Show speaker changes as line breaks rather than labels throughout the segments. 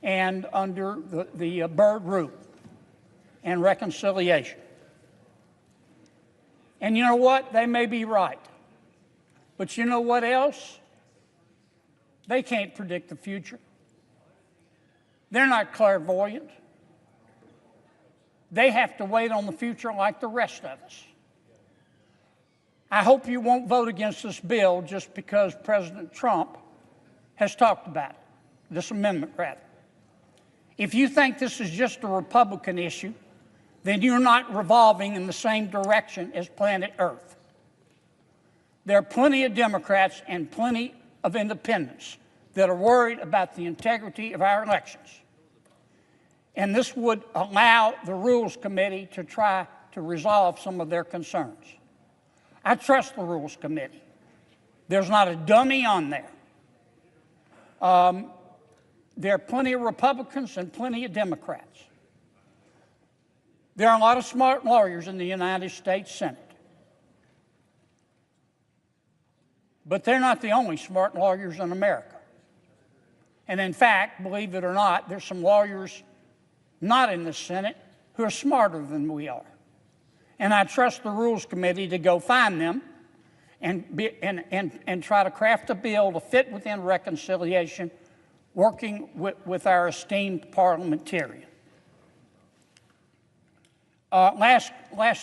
and under the Byrd rule and reconciliation. And you know what? They may be right. But you know what else? They can't predict the future. They're not clairvoyant. They have to wait on the future like the rest of us. I hope you won't vote against this bill just because President Trump has talked about it, this amendment rather. If you think this is just a Republican issue, then you're not revolving in the same direction as planet Earth. There are plenty of Democrats and plenty of independents that are worried about the integrity of our elections. And this would allow the Rules Committee to try to resolve some of their concerns. I trust the Rules Committee. There's not a dummy on there. There are plenty of Republicans and plenty of Democrats. There are a lot of smart lawyers in the United States Senate. But they're not the only smart lawyers in America. And in fact, believe it or not, there's some lawyers not in the Senate who are smarter than we are. And I trust the Rules Committee to go find them and try to craft a bill to fit within reconciliation, working with our esteemed parliamentarian. Last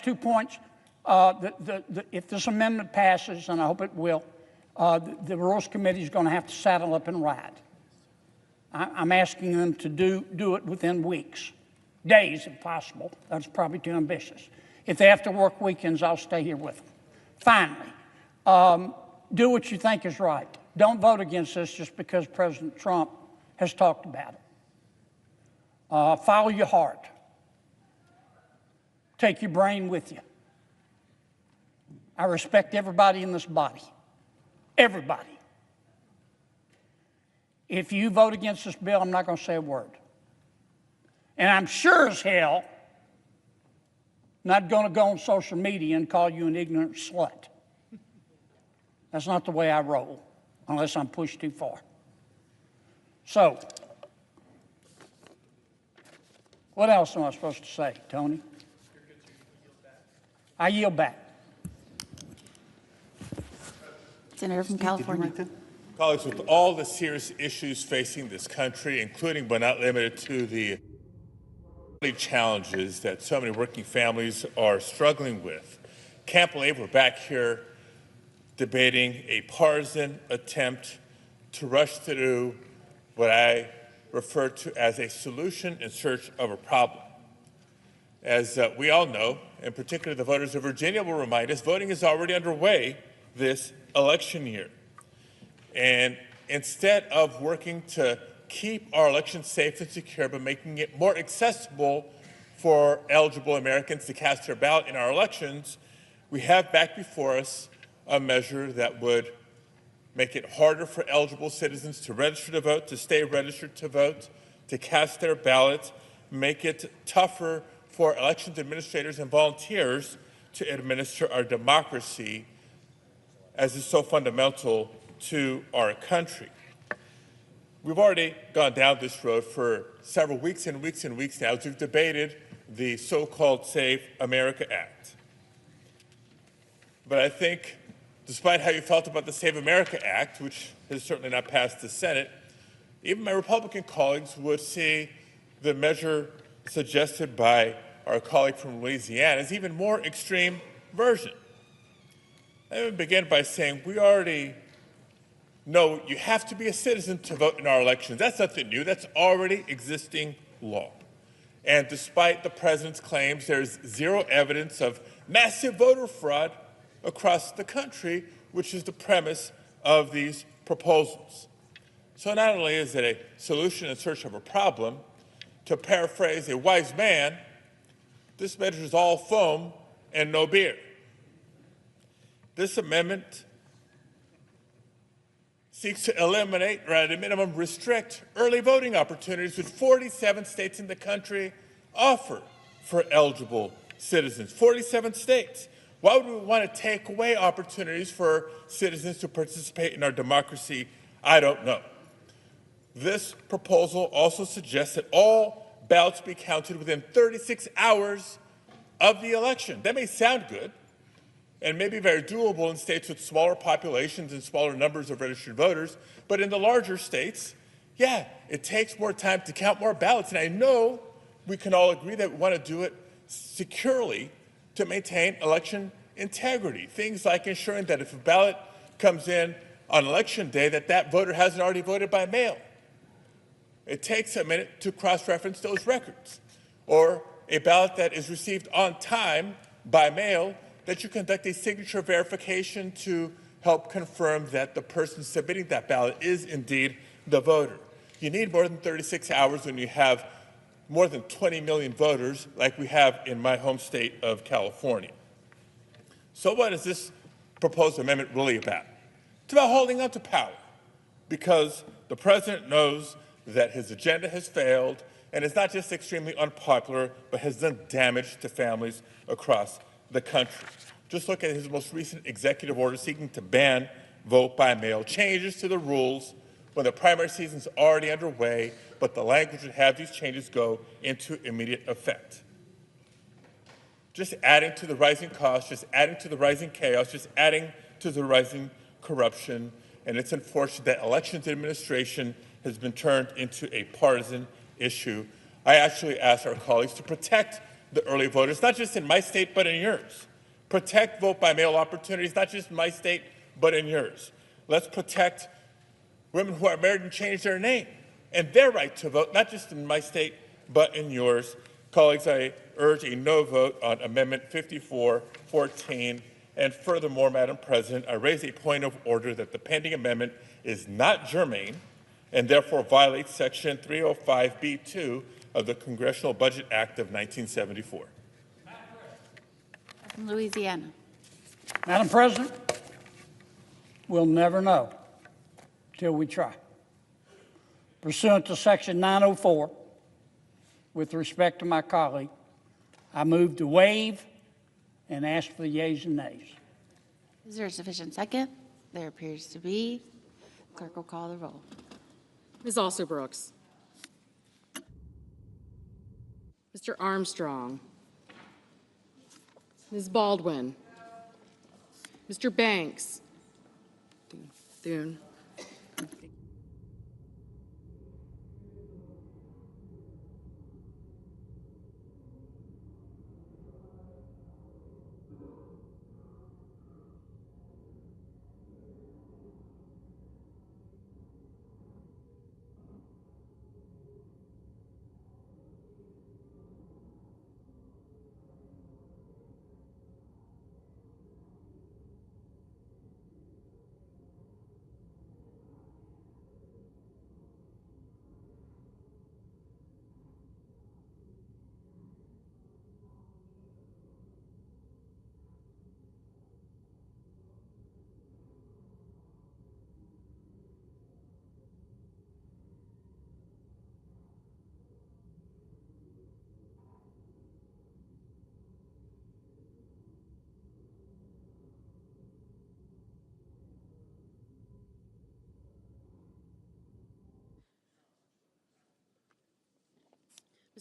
2 points. If this amendment passes, and I hope it will, the Rules Committee is going to have to saddle up and ride. I'm asking them to do it within weeks, days if possible. That's probably too ambitious. If they have to work weekends, I'll stay here with them. Finally, do what you think is right. Don't vote against this just because President Trump has talked about it. Follow your heart. Take your brain with you. I respect everybody in this body. Everybody. If you vote against this bill, I'm not going to say a word. And I'm sure as hell not going to go on social media and call you an ignorant slut. That's not the way I roll, unless I'm pushed too far. So, what else am I supposed to say, Tony? I yield back.
Senator from California.
Colleagues, with all the serious issues facing this country, including but not limited to the challenges that so many working families are struggling with, can't believe we're back here debating a partisan attempt to rush through what I refer to as a solution in search of a problem. As we all know, and particularly the voters of Virginia will remind us, voting is already underway this election year. And instead of working to keep our elections safe and secure by making it more accessible for eligible Americans to cast their ballot in our elections, we have back before us a measure that would make it harder for eligible citizens to register to vote, to stay registered to vote, to cast their ballot, make it tougher for elections administrators and volunteers to administer our democracy as is so fundamental to our country. We've already gone down this road for several weeks and weeks and weeks now as we've debated the so-called Save America Act. But I think, despite how you felt about the Save America Act, which has certainly not passed the Senate, even my Republican colleagues would see the measure suggested by our colleague from Louisiana as even more extreme version. Let me begin by saying we already know you have to be a citizen to vote in our elections. That's nothing new. That's already existing law. And despite the president's claims, there's zero evidence of massive voter fraud across the country, which is the premise of these proposals. So not only is it a solution in search of a problem, to paraphrase a wise man, this measure is all foam and no beer. This amendment seeks to eliminate, or at a minimum restrict, early voting opportunities which 47 states in the country offer for eligible citizens. 47 states. Why would we want to take away opportunities for citizens to participate in our democracy? I don't know. This proposal also suggests that all ballots be counted within 36 hours of the election. That may sound good and may be very doable in states with smaller populations and smaller numbers of registered voters, but in the larger states, yeah, it takes more time to count more ballots. And I know we can all agree that we want to do it securely to maintain election integrity. Things like ensuring that if a ballot comes in on election day, that voter hasn't already voted by mail. It takes a minute to cross-reference those records. Or a ballot that is received on time by mail, that you conduct a signature verification to help confirm that the person submitting that ballot is indeed the voter. You need more than 36 hours when you have more than 20 million voters like we have in my home state of California. So what is this proposed amendment really about? It's about holding on to power because the president knows that his agenda has failed and is not just extremely unpopular, but has done damage to families across the country. Just look at his most recent executive order seeking to ban vote by mail, changes to the rules when the primary season is already underway, but the language would have these changes go into immediate effect. Just adding to the rising costs, just adding to the rising chaos, just adding to the rising corruption. And it's unfortunate that elections administration has been turned into a partisan issue. I actually asked our colleagues to protect the early voters, not just in my state, but in yours. Protect vote-by-mail opportunities, not just in my state, but in yours. Let's protect women who are married and change their name and their right to vote, not just in my state, but in yours. Colleagues, I urge a no vote on Amendment 5414. And furthermore, Madam President, I raise a point of order that the pending amendment is not germane and therefore violates Section 305B2 of the Congressional Budget Act of 1974.
From Louisiana.
Madam President, we'll never know till we try. Pursuant to Section 904, with respect to my colleague, I move to waive and ask for the yeas and nays.
Is there a sufficient second? There appears to be. Clerk will call the roll.
Ms. Alsobrooks. Mr. Armstrong. Ms. Baldwin. Mr. Banks. Thune.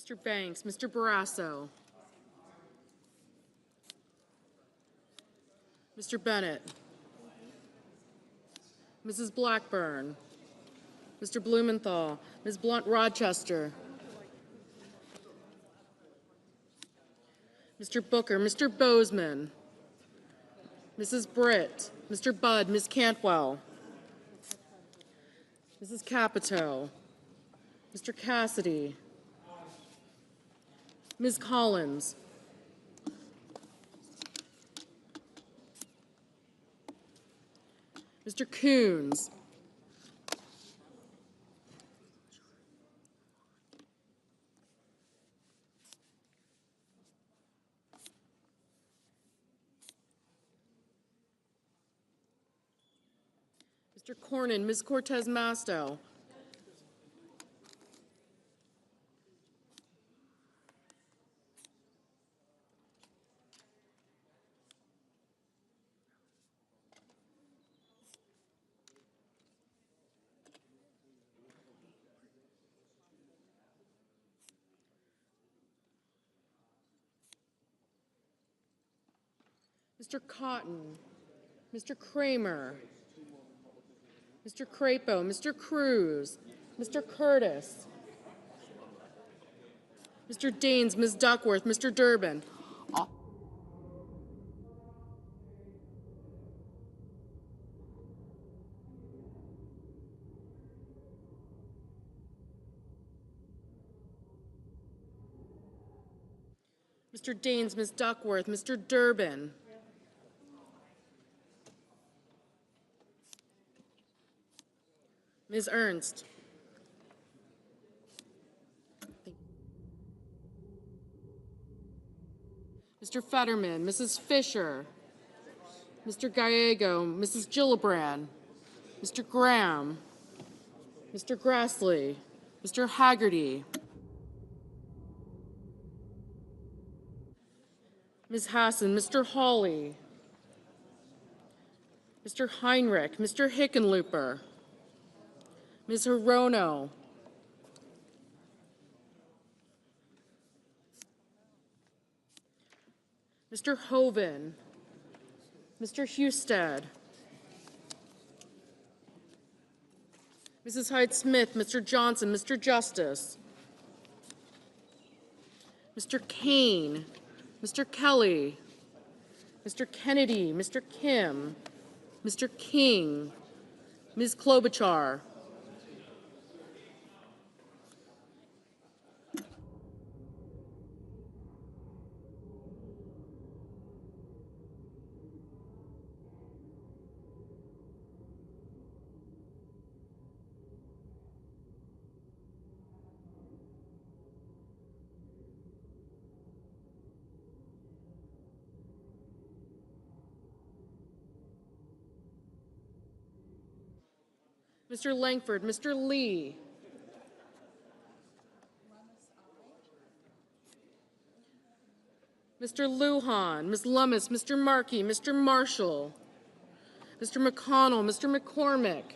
Mr. Banks, Mr. Barrasso. Mr. Bennett. Mrs. Blackburn. Mr. Blumenthal. Ms. Blunt-Rochester. Mr. Booker. Mr. Bozeman. Mrs. Britt. Mr. Budd. Ms. Cantwell. Mrs. Capito. Mr. Cassidy. Ms. Collins. Mr. Coons. Mr. Cornyn, Ms. Cortez Masto. Mr. Cotton, Mr. Kramer, Mr. Crapo, Mr. Cruz, Mr. Curtis, Mr. Daines, Ms. Duckworth, Mr. Durbin. Mr. Daines, Ms. Duckworth, Mr. Durbin. Ms. Ernst. Mr. Fetterman, Mrs. Fisher, Mr. Gallego, Mrs. Gillibrand, Mr. Graham, Mr. Grassley, Mr. Haggerty, Ms. Hassan, Mr. Hawley, Mr. Heinrich, Mr. Hickenlooper, Ms. Hirono, Mr. Hoven, Mr. Husted, Mrs. Hyde-Smith, Mr. Johnson, Mr. Justice, Mr. Kane, Mr. Kelly, Mr. Kennedy, Mr. Kim, Mr. King, Ms. Klobuchar, Mr. Langford, Mr. Lee, Mr. Lujan, Ms. Lummis, Mr. Markey, Mr. Marshall, Mr. McConnell, Mr. McCormick,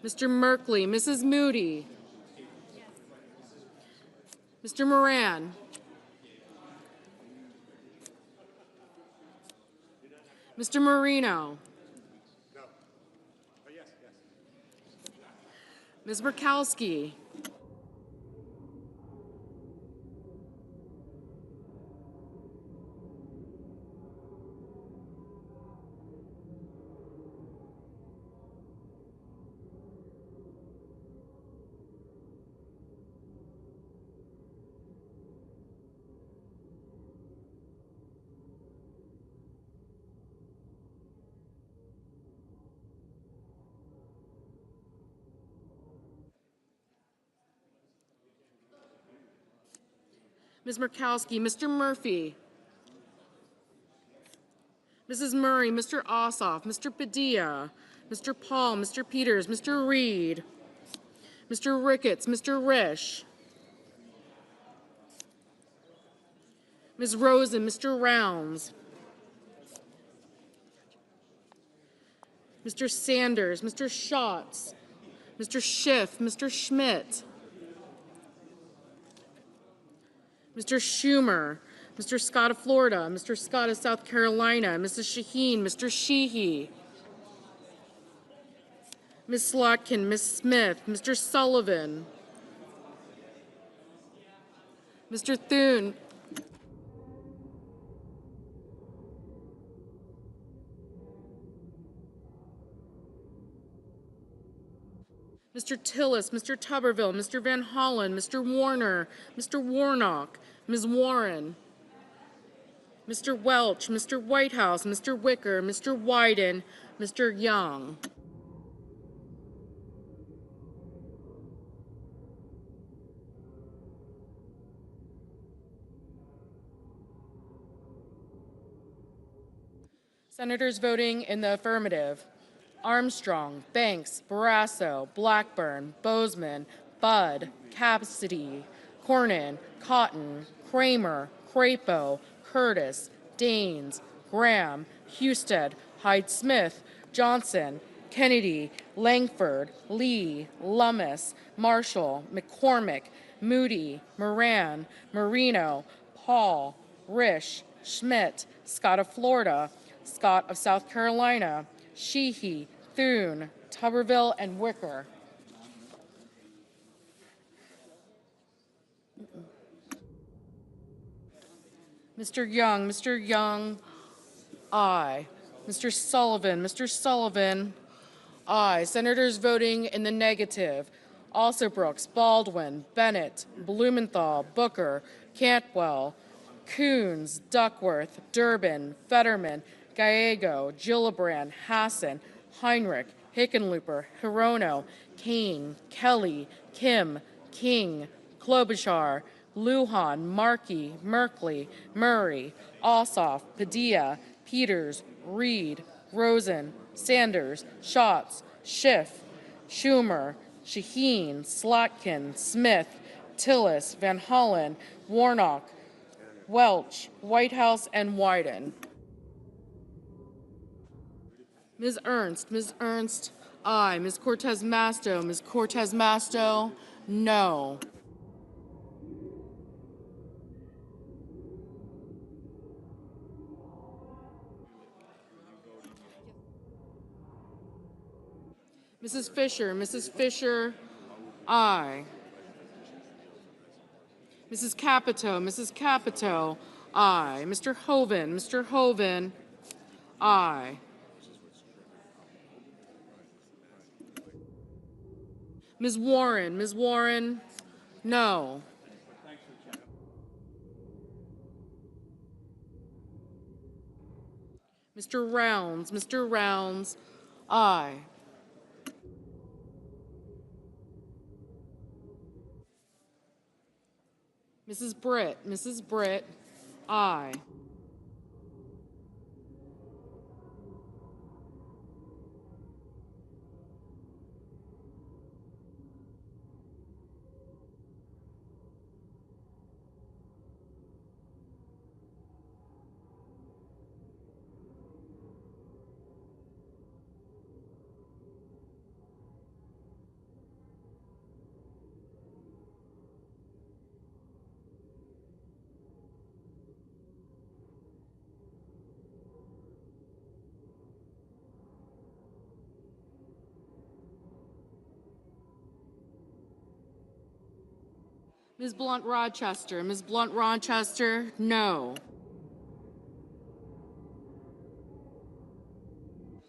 Mr. Merkley, Mrs. Moody, Mr. Moran, Mr. Marino, Ms. Murkowski, Ms. Murkowski, Mr. Murphy, Mrs. Murray, Mr. Ossoff, Mr. Padilla, Mr. Paul, Mr. Peters, Mr. Reed, Mr. Ricketts, Mr. Risch, Ms. Rosen, Mr. Rounds, Mr. Sanders, Mr. Schatz, Mr. Schiff, Mr. Schmidt, Mr. Schumer, Mr. Scott of Florida, Mr. Scott of South Carolina, Mrs. Shaheen, Mr. Sheehy, Ms. Slotkin, Ms. Smith, Mr. Sullivan, Mr. Thune, Mr. Tillis, Mr. Tuberville, Mr. Van Hollen, Mr. Warner, Mr. Warnock, Ms. Warren, Mr. Welch, Mr. Whitehouse, Mr. Wicker, Mr. Wyden, Mr. Young. Senators voting in the affirmative: Armstrong, Banks, Barrasso, Blackburn, Bozeman, Budd, Cassidy, Cornyn, Cotton, Kramer, Crapo, Curtis, Daines, Graham, Husted, Hyde-Smith, Johnson, Kennedy, Langford, Lee, Lummis, Marshall, McCormick, Moody, Moran, Marino, Paul, Risch, Schmidt, Scott of Florida, Scott of South Carolina, Sheehy, Thune, Tuberville, and Wicker. Mr. Young, aye. Mr. Sullivan, aye. Senators voting in the negative: Alsobrooks, Baldwin, Bennett, Blumenthal, Booker, Cantwell, Coons, Duckworth, Durbin, Fetterman, Gallego, Gillibrand, Hassan, Heinrich, Hickenlooper, Hirono, Kane, Kelly, Kim, King, Klobuchar, Lujan, Markey, Merkley, Murray, Ossoff, Padilla, Peters, Reed, Rosen, Sanders, Schatz, Schiff, Schumer, Shaheen, Slotkin, Smith, Tillis, Van Hollen, Warnock, Welch, Whitehouse, and Wyden. Ms. Ernst, aye. Ms. Cortez Masto, no. Mrs. Fisher, aye. Mrs. Capito, aye. Mr. Hoven, aye. Ms. Warren, no. Mr. Rounds, aye. Mrs. Britt, aye. Ms. Blunt Rochester, no.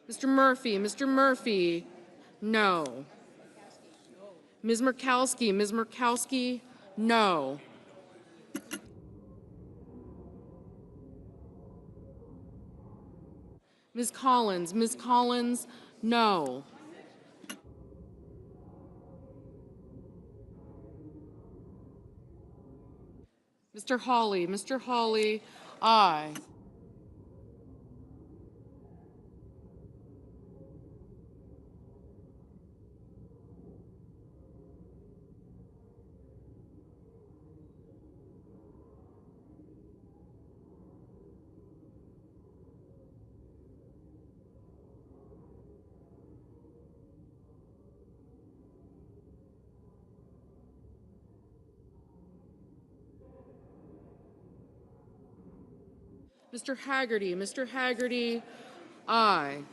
Mr. Murphy, no. Ms. Murkowski, no. Ms. Collins, no. Mr. Hawley, aye. Mr. Haggerty, aye.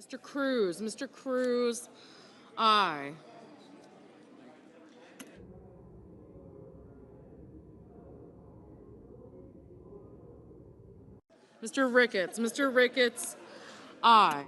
Mr. Cruz, aye. Mr. Ricketts, aye.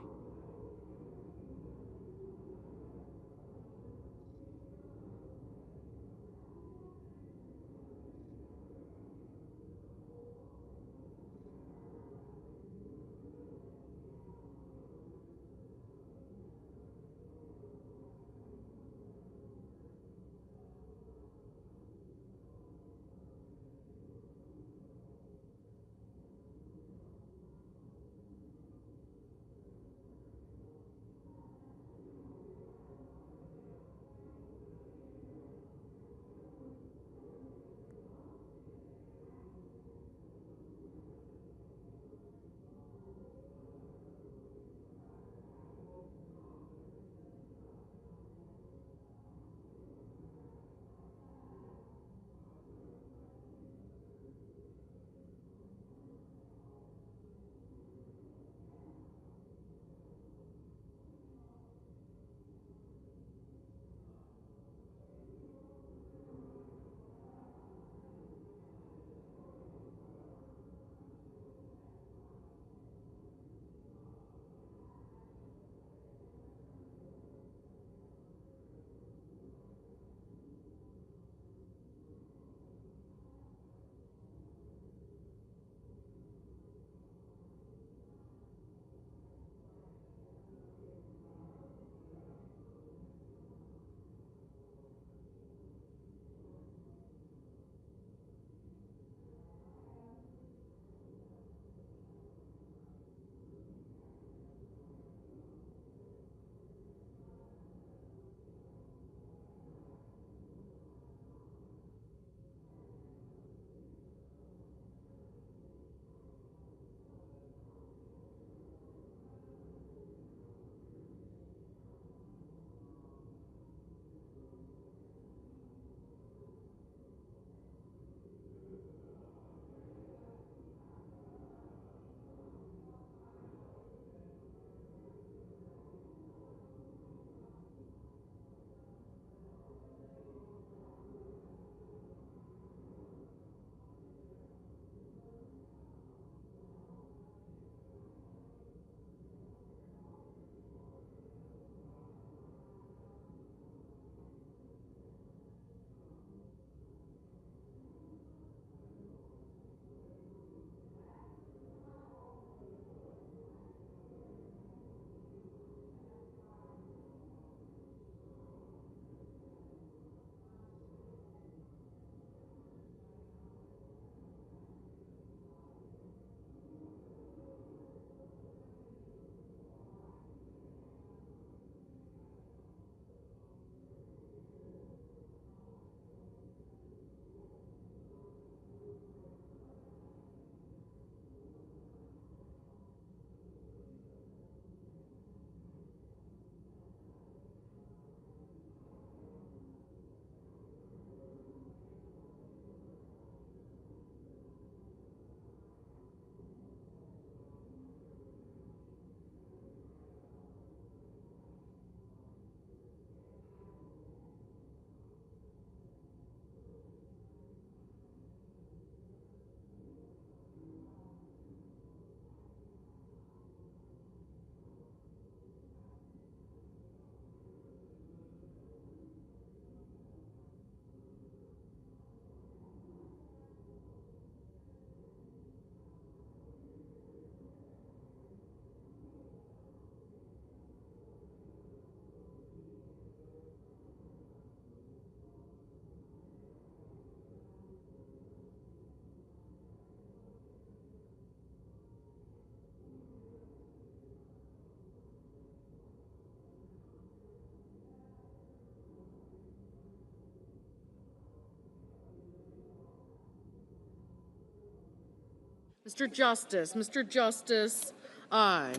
Mr. Justice, Mr. Justice, aye.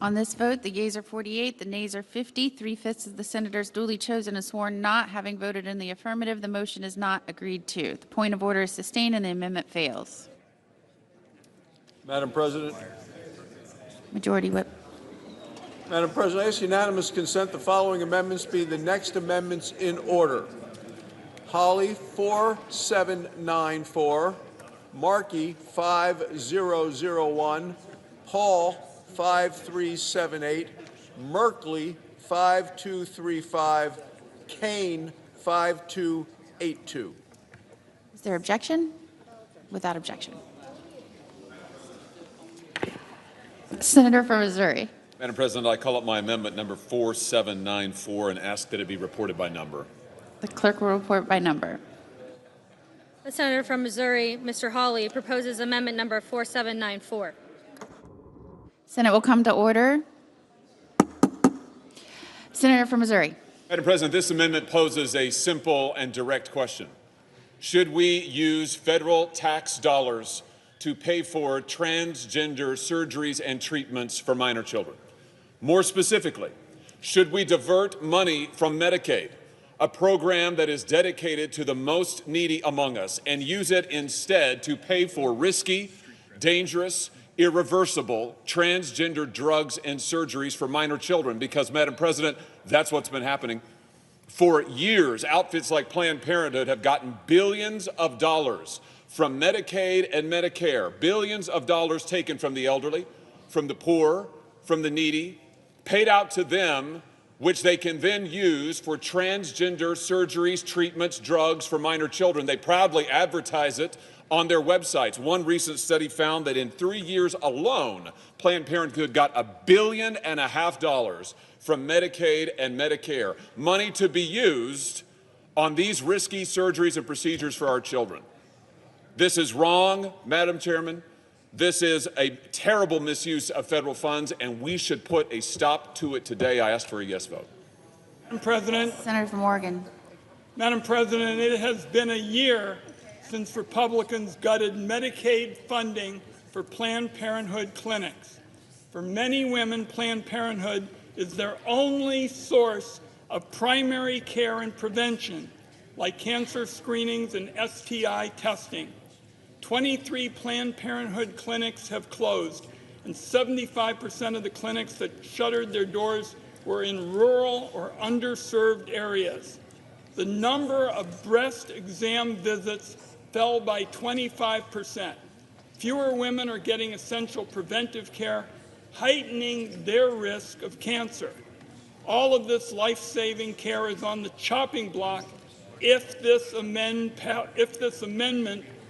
On this vote, the yeas are 48, the nays are 50. 3/5 of the senators duly chosen and sworn not having voted in the affirmative, the motion is not agreed to. The point of order is sustained and the amendment fails.
Madam President.
Majority Whip.
Madam President, I ask unanimous consent the following amendments be the next amendments in order. Holly 4794, Markey 5001, Hall 5378, Merkley 5235, Kane 5282.
Is there objection? Without objection. Senator from Missouri.
Madam President, I call up my amendment number 4794 and ask that it be reported by number.
The clerk will report by number.
The senator from Missouri, Mr. Hawley, proposes amendment number 4794.
Senate will come to order. Senator from Missouri.
Madam President, this amendment poses a simple and direct question. Should we use federal tax dollars to pay for transgender surgeries and treatments for minor children? More specifically, should we divert money from Medicaid, a program that is dedicated to the most needy among us, and use it instead to pay for risky, dangerous, irreversible transgender drugs and surgeries for minor children? Because, Madam President, that's what's been happening. For years, outfits like Planned Parenthood have gotten billions of dollars from Medicaid and Medicare, billions of dollars taken from the elderly, from the poor, from the needy, paid out to them, which they can then use for transgender surgeries, treatments, drugs for minor children. They proudly advertise it on their websites. One recent study found that in 3 years alone, Planned Parenthood got $1.5 billion from Medicaid and Medicare, money to be used on these risky surgeries and procedures for our children. This is wrong, Madam Chairman. This is a terrible misuse of federal funds, and we should put a stop to it today. I ask for a yes vote.
Madam President.
Senator from Oregon.
Madam President, it has been a year since Republicans gutted Medicaid funding for Planned Parenthood clinics. For many women, Planned Parenthood is their only source of primary care and prevention, like cancer screenings and STI testing. 23 Planned Parenthood clinics have closed, and 75% of the clinics that shuttered their doors were in rural or underserved areas. The number of breast exam visits fell by 25%. Fewer women are getting essential preventive care, heightening their risk of cancer. All of this life-saving care is on the chopping block if this amendment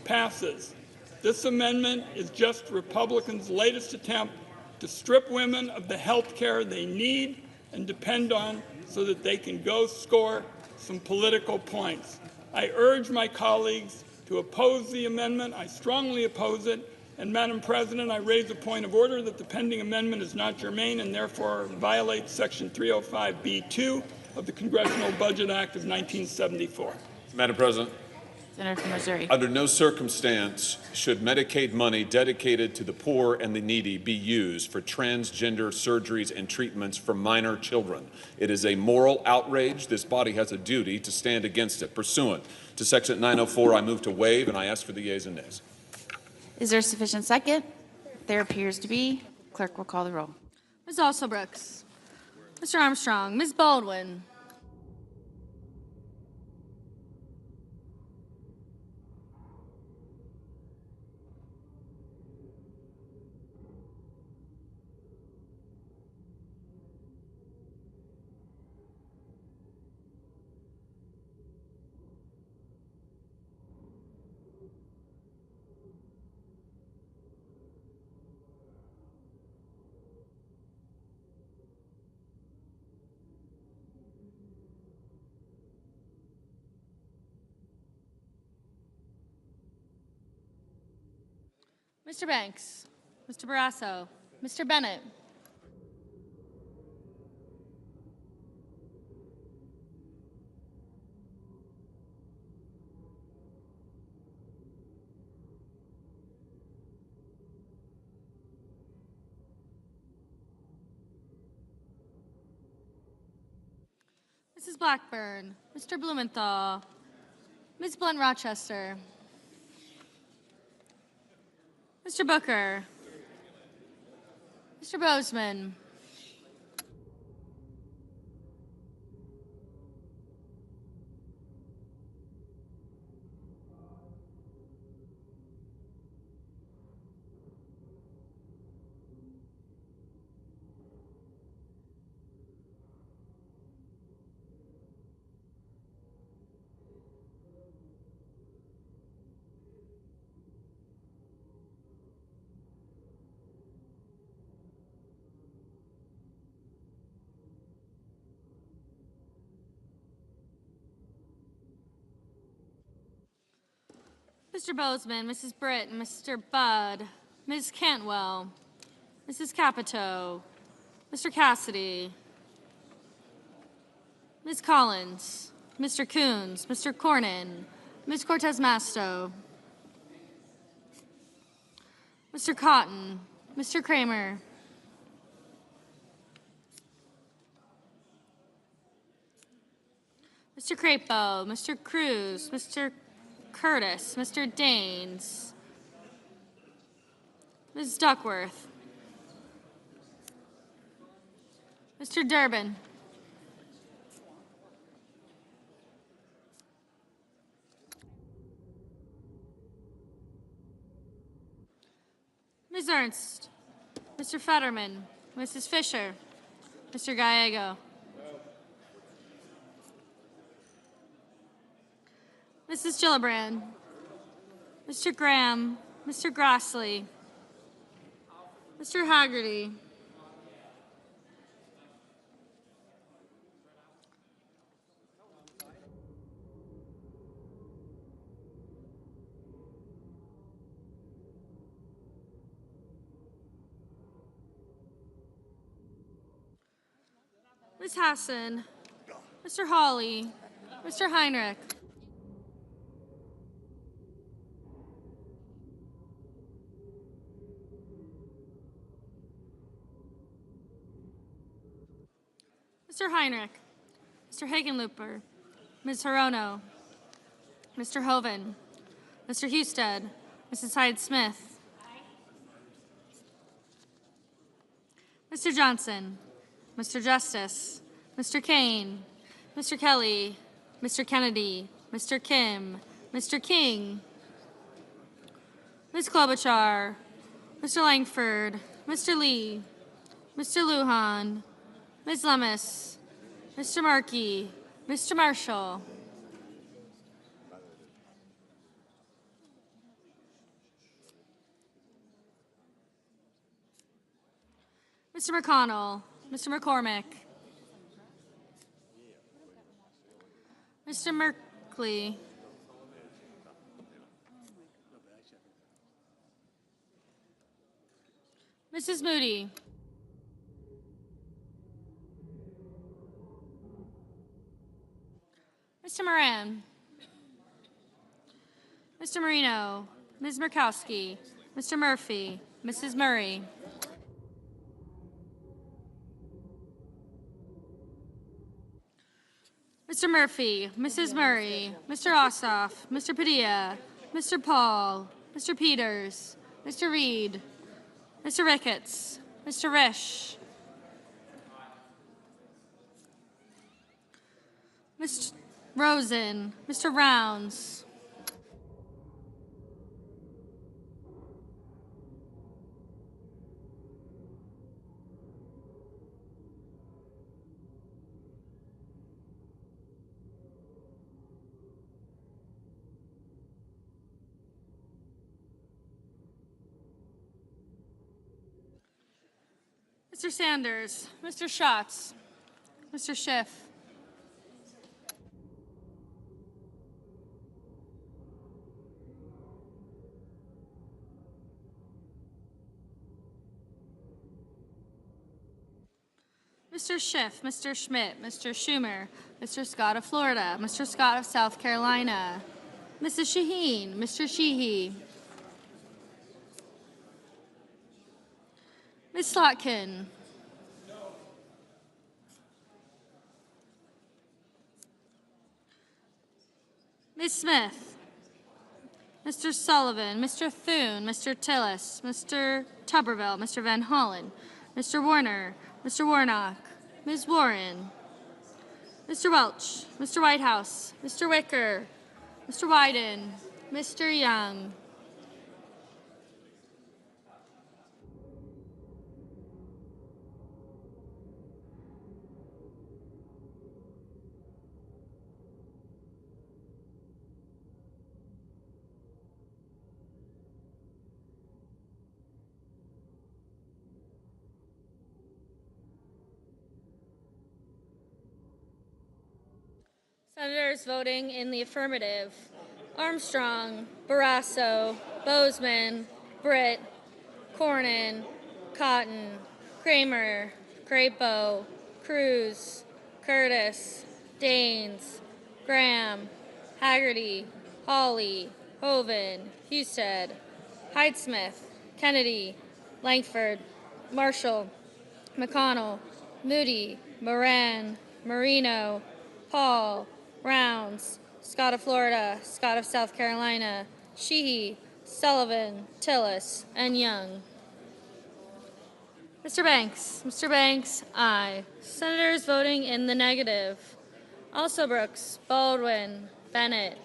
passes. This amendment is just Republicans' latest attempt to strip women of the health care they need and depend on so that they can go score some political points. I urge my colleagues to oppose the amendment. I strongly oppose it. And Madam President, I raise a point of order that the pending amendment is not germane and therefore violates Section 305B2 of the Congressional Budget Act of 1974.
Madam President.
Senator from Missouri.
Under no circumstance should Medicaid money dedicated to the poor and the needy be used for transgender surgeries and treatments for minor children. It is a moral outrage. This body has a duty to stand against it. Pursuant to Section 904, I move to waive, and I ask for the yeas and nays.
Is there sufficient second? There appears to be. Clerk will call the roll.
Ms. Alsobrooks. Mr. Armstrong. Ms. Baldwin. Mr. Banks, Mr. Barrasso, Mr. Bennett. Mrs. Blackburn, Mr. Blumenthal, Ms. Blunt Rochester, Mr. Booker, Mr. Bozeman, Mr. Bozeman, Mrs. Britt, Mr. Budd, Ms. Cantwell, Mrs. Capito, Mr. Cassidy, Ms. Collins, Mr. Coons, Mr. Cornyn, Ms. Cortez Masto, Mr. Cotton, Mr. Kramer, Mr. Crapo, Mr. Cruz, Mr. Curtis, Mr. Daines, Ms. Duckworth, Mr. Durbin, Ms. Ernst, Mr. Fetterman, Mrs. Fisher, Mr. Gallego, Mrs. Gillibrand, Mr. Graham, Mr. Grassley, Mr. Haggerty, Ms. Hassan, Mr. Hawley, Mr. Heinrich, Mr. Heinrich, Mr. Hagenlooper, Ms. Hirono, Mr. Hoven, Mr. Husted, Mrs. Hyde-Smith, Mr. Johnson, Mr. Justice, Mr. Kane, Mr. Kelly, Mr. Kennedy, Mr. Kim, Mr. King, Ms. Klobuchar, Mr. Langford, Mr. Lee, Mr. Lujan, Ms. Lemus, Mr. Markey, Mr. Marshall, Mr. McConnell, Mr. McCormick, Mr. Merkley, Mrs. Moody, Mr. Moran, Mr. Marino, Ms. Murkowski, Mr. Murphy, Mrs. Murray, Mr. Murphy, Mrs. Murray, Mr. Ossoff, Mr. Padilla, Mr. Paul, Mr. Peters, Mr. Reed, Mr. Ricketts, Mr. Risch, Mr. Rosen, Mr. Rounds, Mr. Sanders, Mr. Schatz, Mr. Schiff, Mr. Schiff, Mr. Schmidt, Mr. Schumer, Mr. Scott of Florida, Mr. Scott of South Carolina, Mrs. Shaheen, Mr. Sheehy, Ms. Slotkin, Ms. Smith, Mr. Sullivan, Mr. Thune, Mr. Tillis, Mr. Tuberville, Mr. Van Hollen, Mr. Warner, Mr. Warnock, Ms. Warren, Mr. Welch, Mr. Whitehouse, Mr. Wicker, Mr. Wyden, Mr. Young, Senators voting in the affirmative: Armstrong, Barrasso, Bozeman, Britt, Cornyn, Cotton, Kramer, Crapo, Cruz, Curtis, Daines, Graham, Haggerty, Hawley, Hoven, Husted, Hyde-Smith, Kennedy, Langford, Marshall, McConnell, Moody, Moran, Marino, Paul, Rounds, Scott of Florida, Scott of South Carolina, Sheehy, Sullivan, Tillis, and Young. Mr. Banks, aye. Senators voting in the negative: Alsobrooks, Baldwin, Bennett,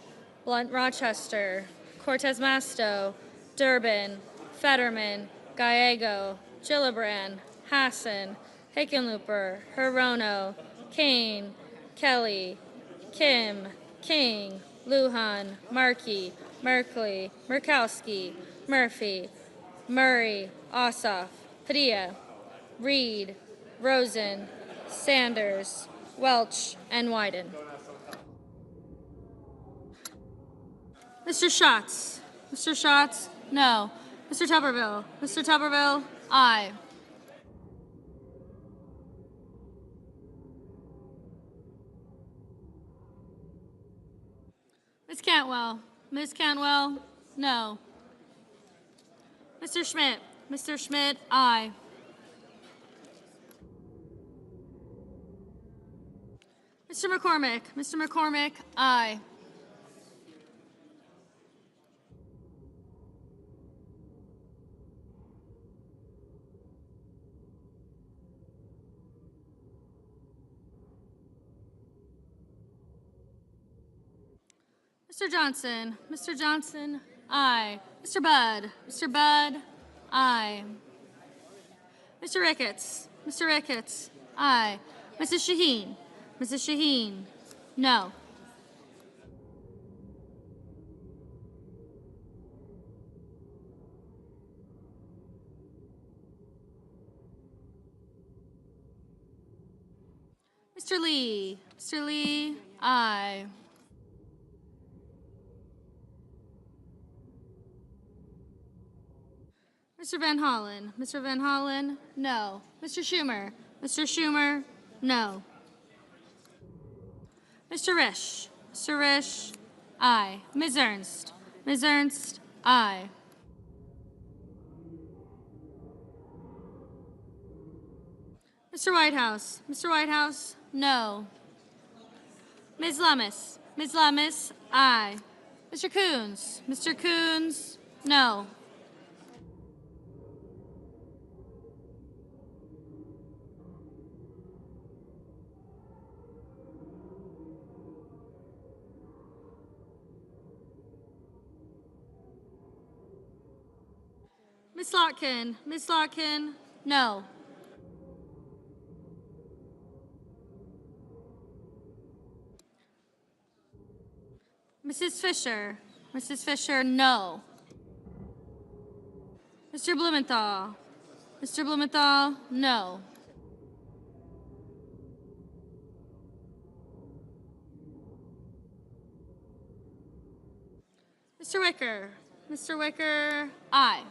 Blunt Rochester, Cortez Masto, Durbin, Fetterman, Gallego, Gillibrand, Hassan, Hickenlooper, Hirono, Kane, Kelly, Kim, King, Lujan, Markey, Merkley, Murkowski, Murphy, Murray, Ossoff, Padilla, Reed, Rosen, Sanders, Welch, and Wyden. Mr. Schatz, no. Mr. Tuberville, aye. Ms. Cantwell, no. Mr. Schmidt, aye. Mr. McCormick, aye. Mr. Johnson, Aye. Mr. Budd? Mr. Budd? Aye. Mr. Ricketts? Mr. Ricketts? Aye. Mrs. Shaheen? Mrs. Shaheen? No. Mr. Lee? Mr. Lee? Aye. Mr. Van Hollen? Mr. Van Hollen? No. Mr. Schumer? Mr. Schumer? No. Mr. Risch? Mr. Risch? Aye. Ms. Ernst? Ms. Ernst? Aye. Mr. Whitehouse? Mr. Whitehouse? No. Ms. Lummis? Ms. Lummis? Aye. Mr. Coons? Mr. Coons? No. Miss Lotkin? Miss Lotkin? No. Mrs. Fisher? Mrs. Fisher? No. Mr. Blumenthal? Mr. Blumenthal? No. Mr. Wicker? Mr. Wicker? Aye.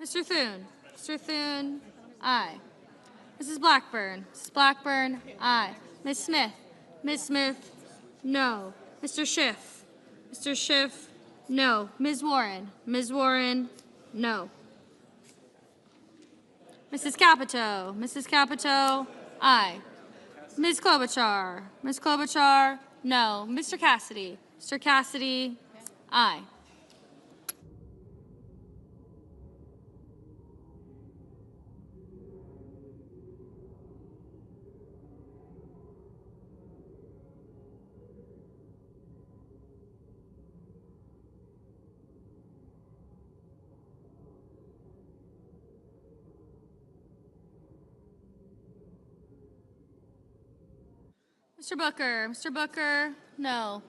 Mr. Thune? Mr. Thune? Aye. Mrs. Blackburn? Mrs. Blackburn? Aye. Ms. Smith? Ms. Smith? No. Mr. Schiff? Mr. Schiff? No. Ms. Warren? Ms. Warren? No. Mrs. Capito? Mrs. Capito? Aye. Ms. Klobuchar? Ms. Klobuchar? No. Mr. Cassidy? Mr. Cassidy? Aye. Mr. Booker? Mr. Booker? No.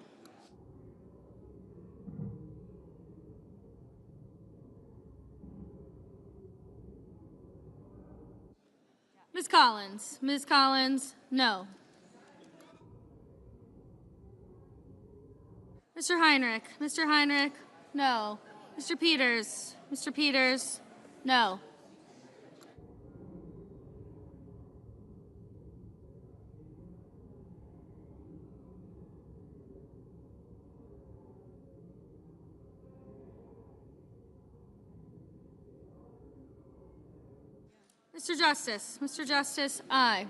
Ms. Collins? Ms. Collins? No. Mr. Heinrich? Mr. Heinrich? No. Mr. Peters? Mr. Peters? No. Mr. Justice? Mr. Justice? Aye.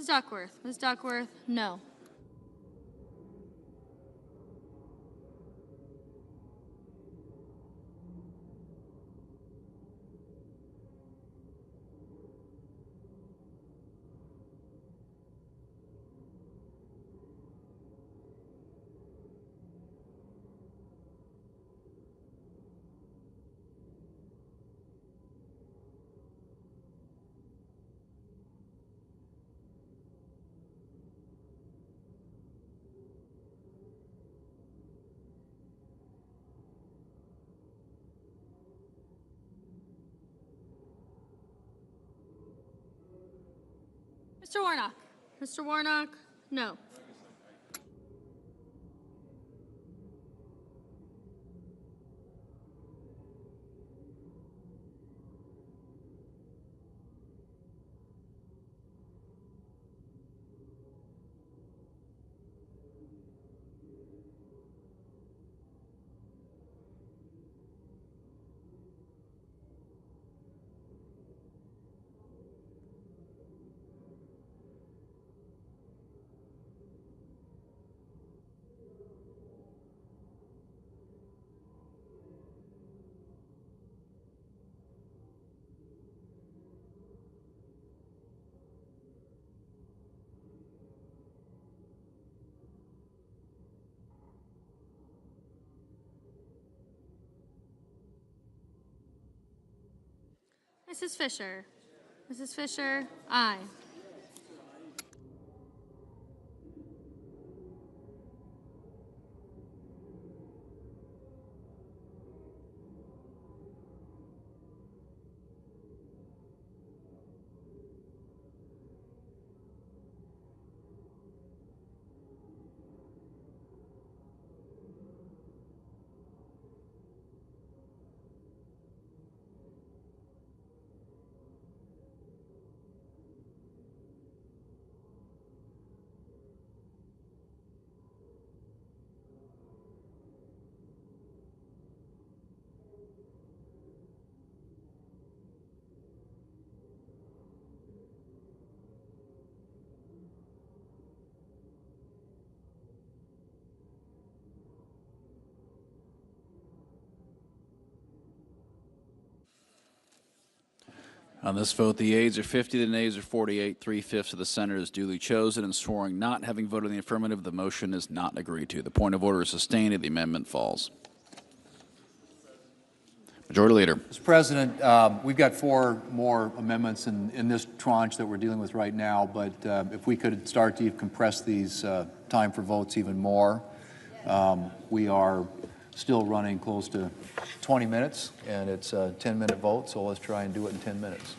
Ms. Duckworth? Ms. Duckworth? No. Mr. Warnock. Mr. Warnock, no. Mrs. Fisher. Mrs. Fisher, aye.
On this vote, the ayes are 50, the nays are 48. 3/5 of the Senate is duly chosen and sworn not having voted in the affirmative. The motion is not agreed to. The point of order is sustained and the amendment falls. Majority Leader.
Mr. President, we've got 4 more amendments in this tranche that we're dealing with right now, but if we could start to compress these time for votes even more. We are still running close to 20 minutes, and it's a 10-minute vote, so let's try and do it in 10 minutes.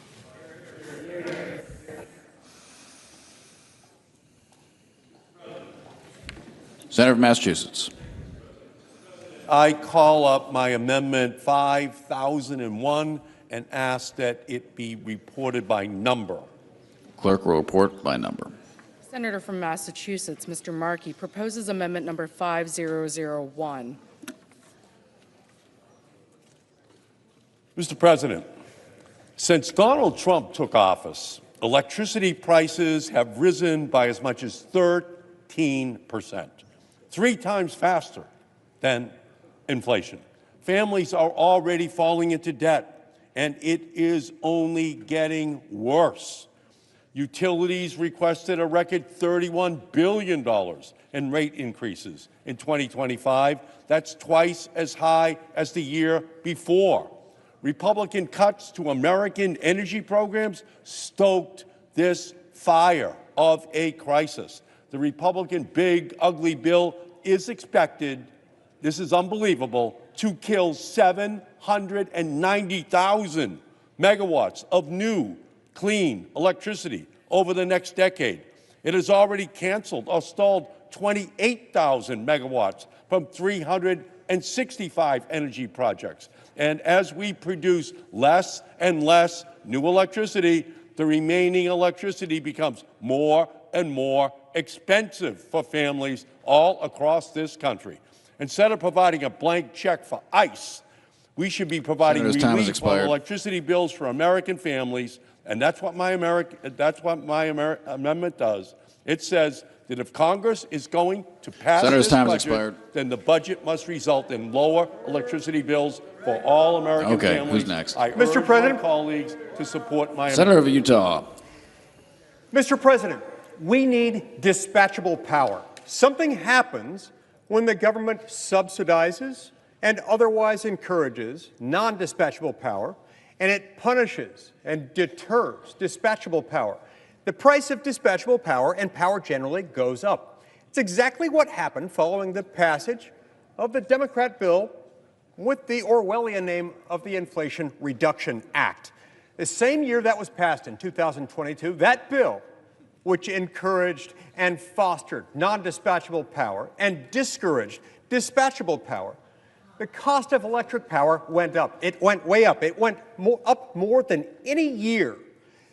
Senator from Massachusetts.
I call up my amendment 5001 and ask that it be reported by number.
Clerk will report by number.
Senator from Massachusetts, Mr. Markey, proposes amendment number 5001.
Mr. President, since Donald Trump took office, electricity prices have risen by as much as 13%, 3 times faster than inflation. Families are already falling into debt, and it is only getting worse. Utilities requested a record $31 billion in rate increases in 2025. That's twice as high as the year before. Republican cuts to American energy programs stoked this fire of a crisis. The Republican big, ugly bill is expected, this is unbelievable, to kill 790,000 megawatts of new, clean electricity over the next decade. It has already canceled or stalled 28,000 megawatts from 365 energy projects. And as we produce less and less new electricity, the remaining electricity becomes more and more expensive for families all across this country. Instead of providing a blank check for ICE, we should be providing relief on electricity bills for American families, and that's what my amendment does. It says that if Congress is going to pass this budget, then the budget must result in lower electricity bills for all American families.
Who's next?
I urge my colleagues to support my
Senator of Utah.
Mr. President, we need dispatchable power. Something happens when the government subsidizes and otherwise encourages non-dispatchable power, and it punishes and deters dispatchable power. The price of dispatchable power and power generally goes up. It's exactly what happened following the passage of the Democrat bill with the Orwellian name of the Inflation Reduction Act. The same year that was passed in 2022, that bill which encouraged and fostered non-dispatchable power and discouraged dispatchable power, the cost of electric power went up. It went way up. It went up more than any year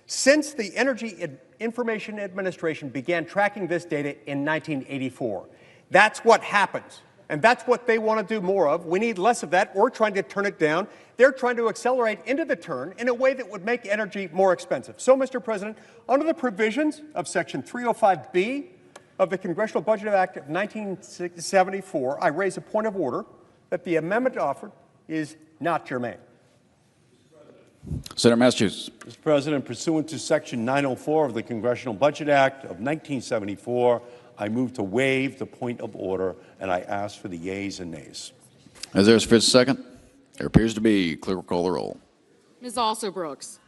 since the Energy Information Administration began tracking this data in 1984. That's what happens, and that's what they want to do more of. We need less of that. We're trying to turn it down. They're trying to accelerate into the turn in a way that would make energy more expensive. So, Mr. President, under the provisions of Section 305B of the Congressional Budget Act of 1974, I raise a point of order that the amendment offered is not germane.
Senator Massachusetts.
Mr. President, pursuant to Section 904 of the Congressional Budget Act of 1974, I move to waive the point of order, and I ask for the yeas and nays.
Is there a sufficient second? There appears to be. Clerk will call the roll.
Ms. Alsobrooks.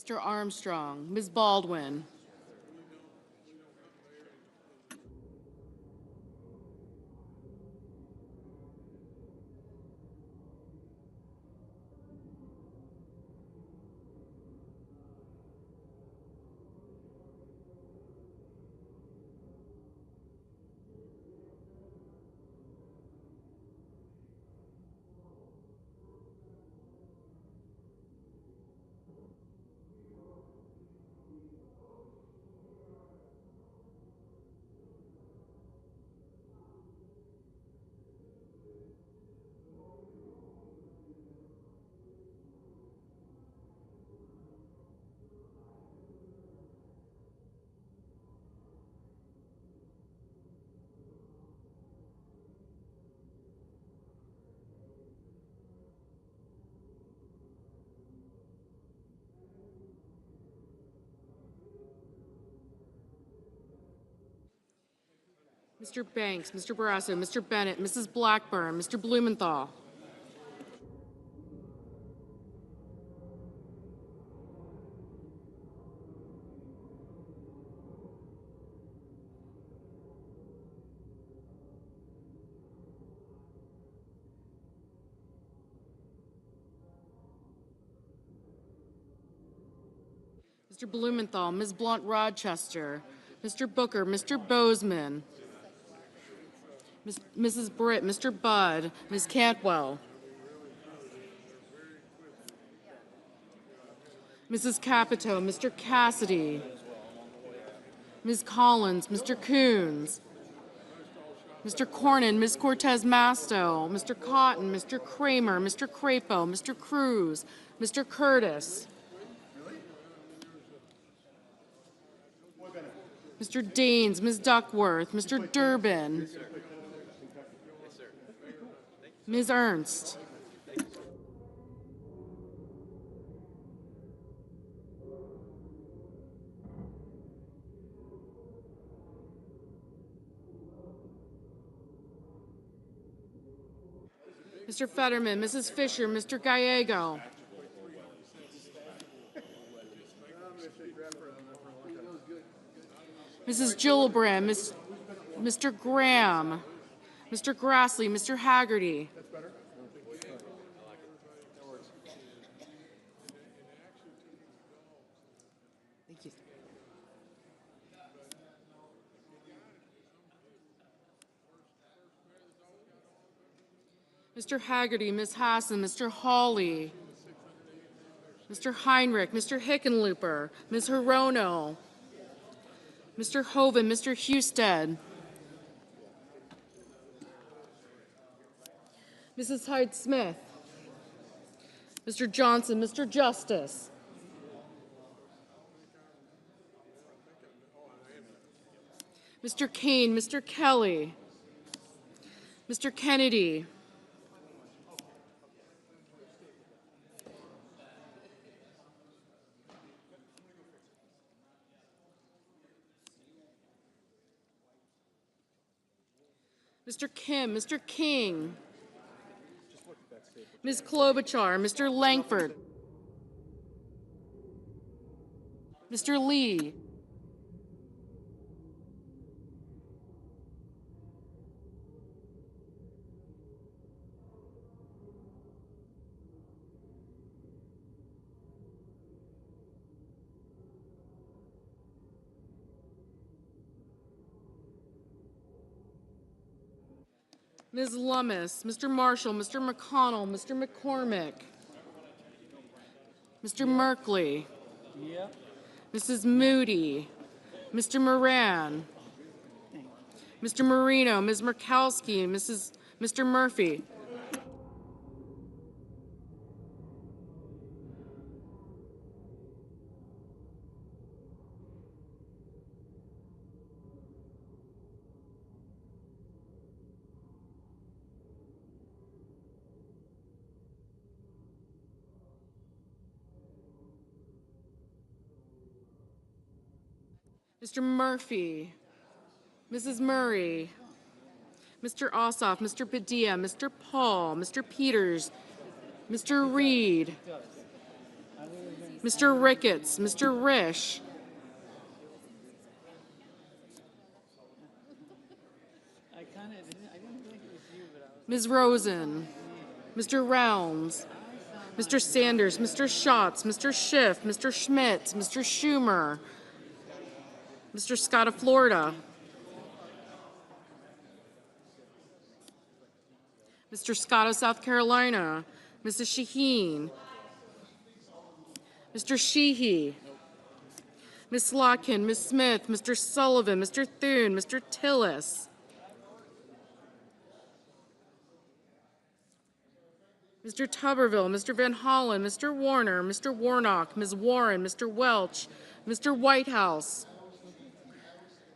Mr. Armstrong. Ms. Baldwin. Mr. Banks, Mr. Barrasso, Mr. Bennett, Mrs. Blackburn, Mr. Blumenthal. Mr. Blumenthal, Ms. Blunt-Rochester, Mr. Booker, Mr. Bozeman, Mrs. Britt, Mr. Budd, Ms. Cantwell, Mrs. Capito, Mr. Cassidy, Ms. Collins, Mr. Coons, Mr. Cornyn, Ms. Cortez Masto, Mr. Cotton, Mr. Kramer, Mr. Crapo, Mr. Cruz, Mr. Curtis, Mr. Daines, Ms. Duckworth, Mr. Durbin, Ms. Ernst, Mr. Fetterman, Mrs. Fisher, Mr. Gallego, Mrs. Gillibrand, Mr. Graham, Mr. Grassley, Mr. Haggerty, Mr. Haggerty, Ms. Hassan, Mr. Hawley, Mr. Heinrich, Mr. Hickenlooper, Ms. Hirono, Mr. Hoven, Mr. Husted, Mrs. Hyde-Smith, Mr. Johnson, Mr. Justice, Mr. Kane, Mr. Kelly, Mr. Kennedy, Mr. Kim, Mr. King, Ms. Klobuchar, Mr. Langford, Mr. Lee, Ms. Lummis, Mr. Marshall, Mr. McConnell, Mr. McCormick, Mr. Merkley, Mrs. Moody, Mr. Moran, Mr. Marino, Ms. Murkowski, Mr. Murphy, Mr. Murphy, Mrs. Murray, Mr. Ossoff, Mr. Padilla, Mr. Paul, Mr. Peters, Mr. Reed, Mr. Ricketts, Mr. Risch, Ms. Rosen, Mr. Rounds, Mr. Sanders, Mr. Schatz, Mr. Schiff, Mr. Schmidt, Mr. Schumer, Mr. Scott of Florida, Mr. Scott of South Carolina, Mrs. Shaheen, Mr. Sheehy, Ms. Slotkin, Ms. Smith, Mr. Sullivan, Mr. Thune, Mr. Tillis, Mr. Tuberville, Mr. Van Hollen, Mr. Warner, Mr. Warnock, Ms. Warren, Mr. Welch, Mr. Whitehouse,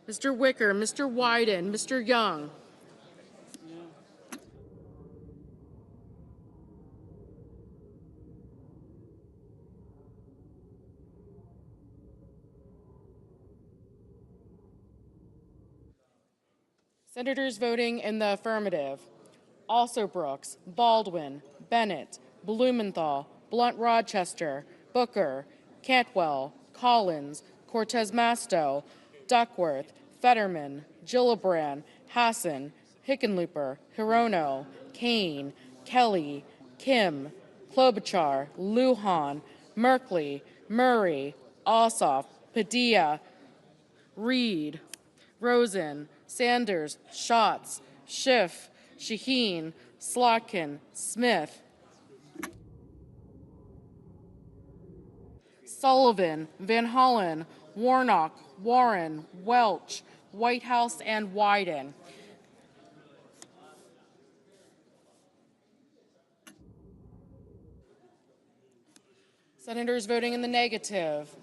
Mr. Wicker, Mr. Wyden, Mr. Young, Senators voting in the affirmative: Also Brooks, Baldwin, Bennett, Blumenthal, Blunt Rochester, Booker, Cantwell, Collins, Cortez Masto, Duckworth, Fetterman, Gillibrand, Hassan, Hickenlooper, Hirono, Kane, Kelly, Kim, Klobuchar, Lujan, Merkley, Murray, Ossoff, Padilla, Reed, Rosen, Sanders, Schatz, Schiff, Shaheen, Slotkin, Smith, Sullivan, Van Hollen, Warnock, Warren, Welch, Whitehouse, and Wyden. Senators voting in the negative: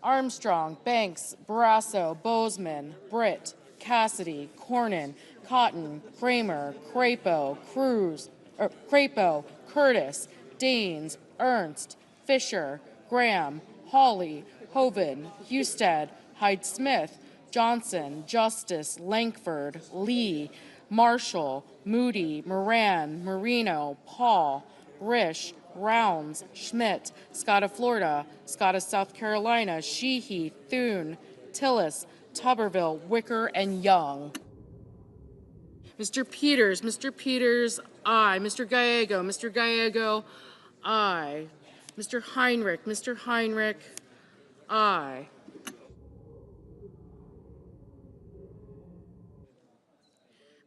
Armstrong, Banks, Barrasso, Bozeman, Britt, Cassidy, Cornyn, Cotton, Kramer, Crapo, Curtis, Daines, Ernst, Fisher, Graham, Hawley, Hoven, Husted, Hyde-Smith, Johnson, Justice, Lankford, Lee, Marshall, Moody, Moran, Marino, Paul, Risch, Rounds, Schmidt, Scott of Florida, Scott of South Carolina, Sheehy, Thune, Tillis, Tuberville, Wicker, and Young. Mr. Peters, aye. Mr. Gallego, aye. Mr. Heinrich, aye.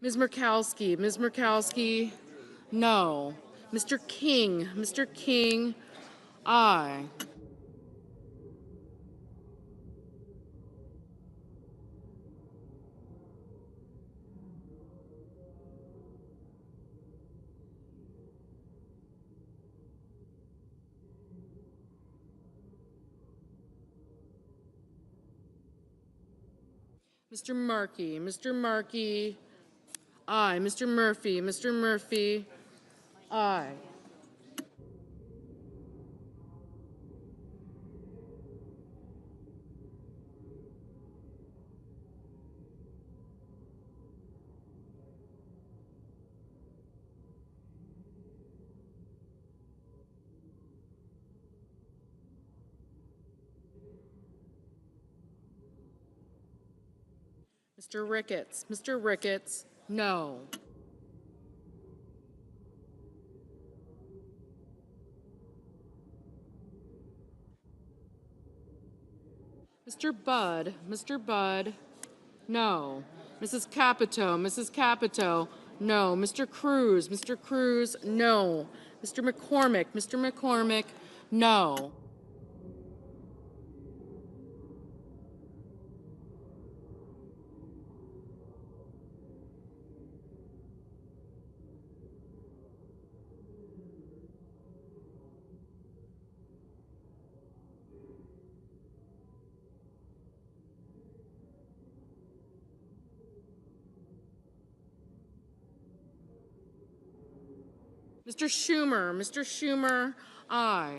Ms. Murkowski, No. Mr. King, aye. Mr. Markey, aye. Mr. Murphy, aye. Mr. Ricketts, no. Mr. Budd, no. Mrs. Capito, no. Mr. Cruz, no. Mr. McCormick, no. Mr. Schumer, aye.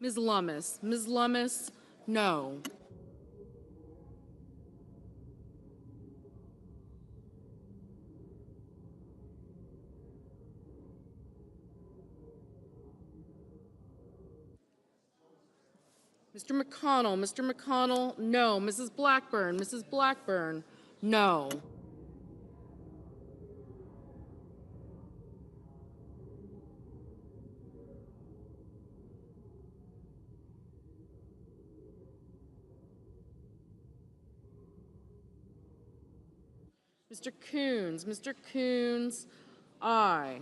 Ms. Lummis, no. Mr. McConnell, no. Mrs. Blackburn, no. Mr. Coons, aye.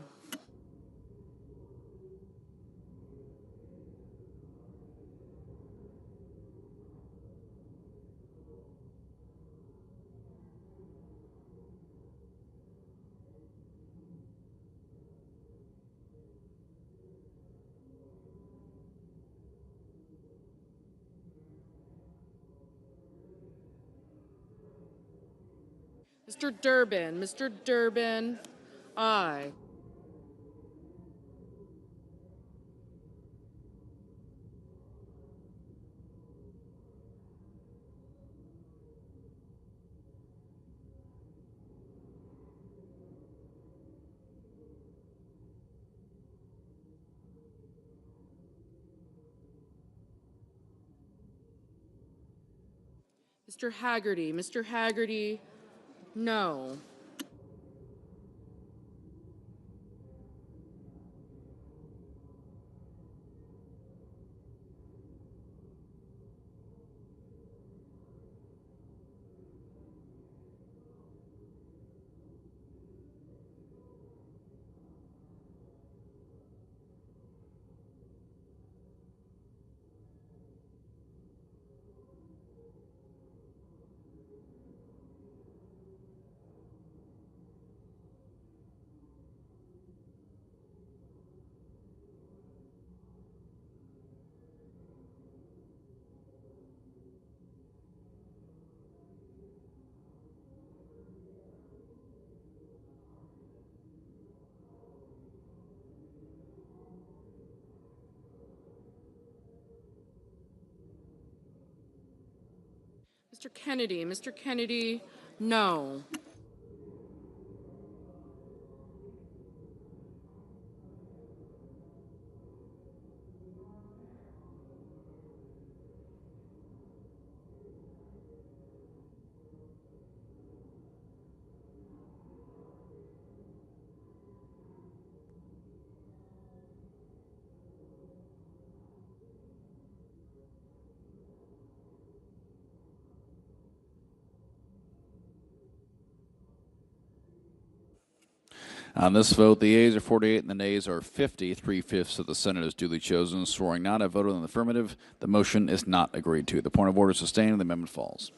Mr. Durbin, aye. Mr. Haggerty, no. Mr. Kennedy, no.
On this vote, the yeas are 48 and the nays are 50. 3/5 of the Senate is duly chosen. Swearing not have voted in the affirmative. The motion is not agreed to. The point of order is sustained and the amendment falls.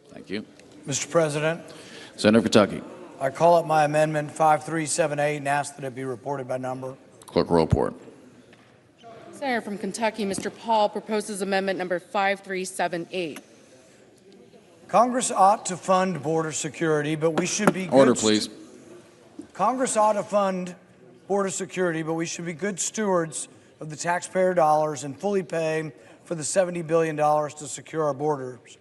Thank you.
Mr. President,
Senator of Kentucky.
I call up my amendment 5378 and ask that it be reported by number.
Clerk will report.
Senator from Kentucky, Mr. Paul, proposes amendment number 5378.
Congress ought to fund border security, but we should be
Order, please.
Congress ought to fund border security, but we should be good stewards of the taxpayer dollars and fully pay for the $70 billion to secure our borders.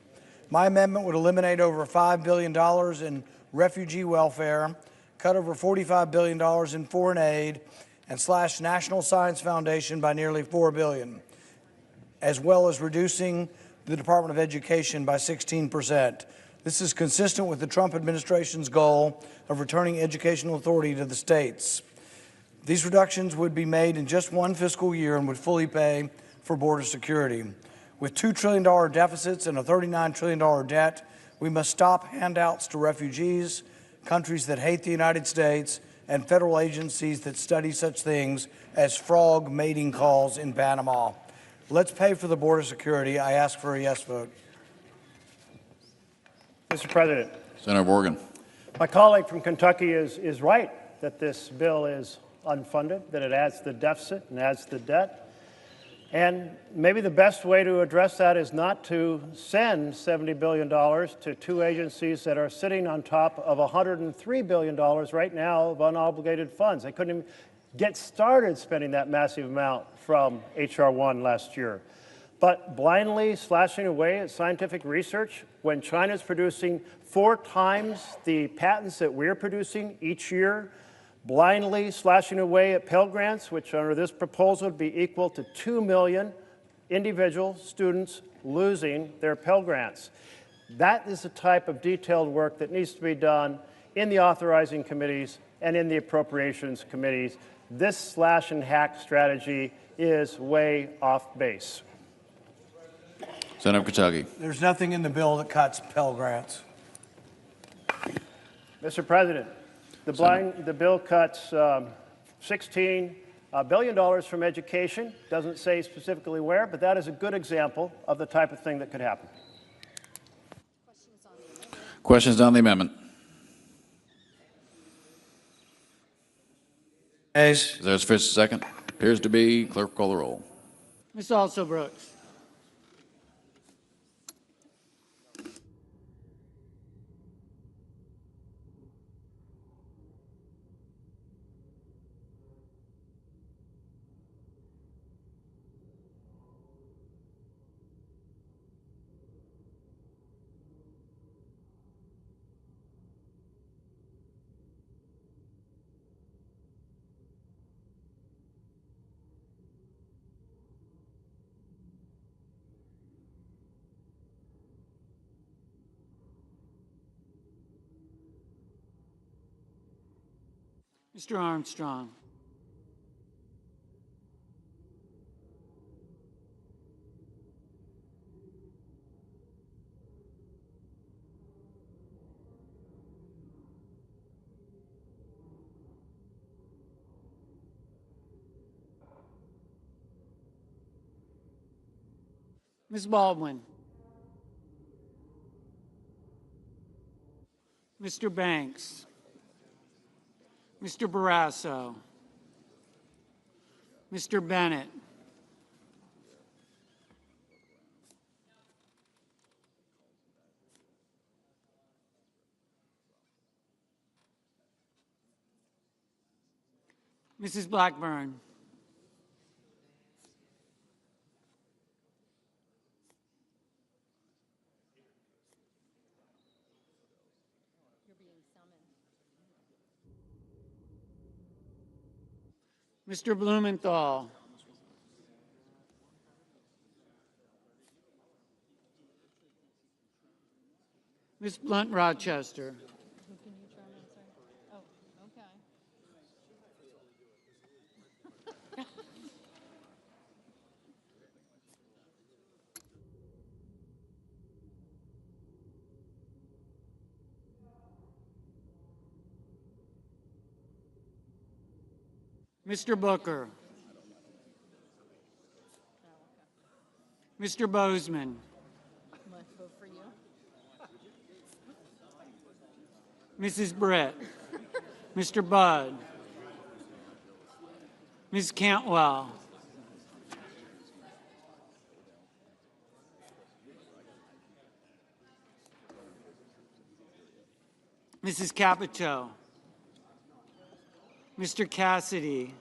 My amendment would eliminate over $5 billion in refugee welfare, cut over $45 billion in foreign aid, and slash National Science Foundation by nearly $4 billion, as well as reducing the Department of Education by 16%. This is consistent with the Trump administration's goal of returning educational authority to the states. These reductions would be made in just one fiscal year and would fully pay for border security. With $2 trillion deficits and a $39 trillion debt, we must stop handouts to refugees, countries that hate the United States, and federal agencies that study such things as frog mating calls in Panama. Let's pay for the border security. I ask for a yes vote.
Mr. President,
Senator Morgan.
my colleague from Kentucky is right that this bill is unfunded, that it adds to the deficit and adds to the debt. And maybe the best way to address that is not to send $70 billion to two agencies that are sitting on top of $103 billion right now of unobligated funds. They couldn't even get started spending that massive amount from H.R. 1 last year. But blindly slashing away at scientific research when China's producing 4 times the patents that we're producing each year, blindly slashing away at Pell Grants, which under this proposal would be equal to 2 million individual students losing their Pell Grants. That is the type of detailed work that needs to be done in the authorizing committees and in the appropriations committees. This slash and hack strategy is way off base.
Senator of Kentucky.
There's nothing in the bill that cuts Pell Grants.
Mr. President, the bill cuts $16 billion from education. Doesn't say specifically where, but that is a good example of the type of thing that could happen.
Questions on the amendment?
Ayes.
Is there a sufficient second? Appears to be. Clerk, call the roll.
Ms. Also Brooks. Mr. Armstrong. Ms. Baldwin. Mr. Banks. Mr. Barrasso. Mr. Bennett. Mrs. Blackburn. Mr. Blumenthal. Ms. Blunt Rochester.
Mr. Booker. Mr. Bozeman. Mrs. Britt. Mr. Budd. Ms. Cantwell. Mrs. Capito. Mr. Cassidy.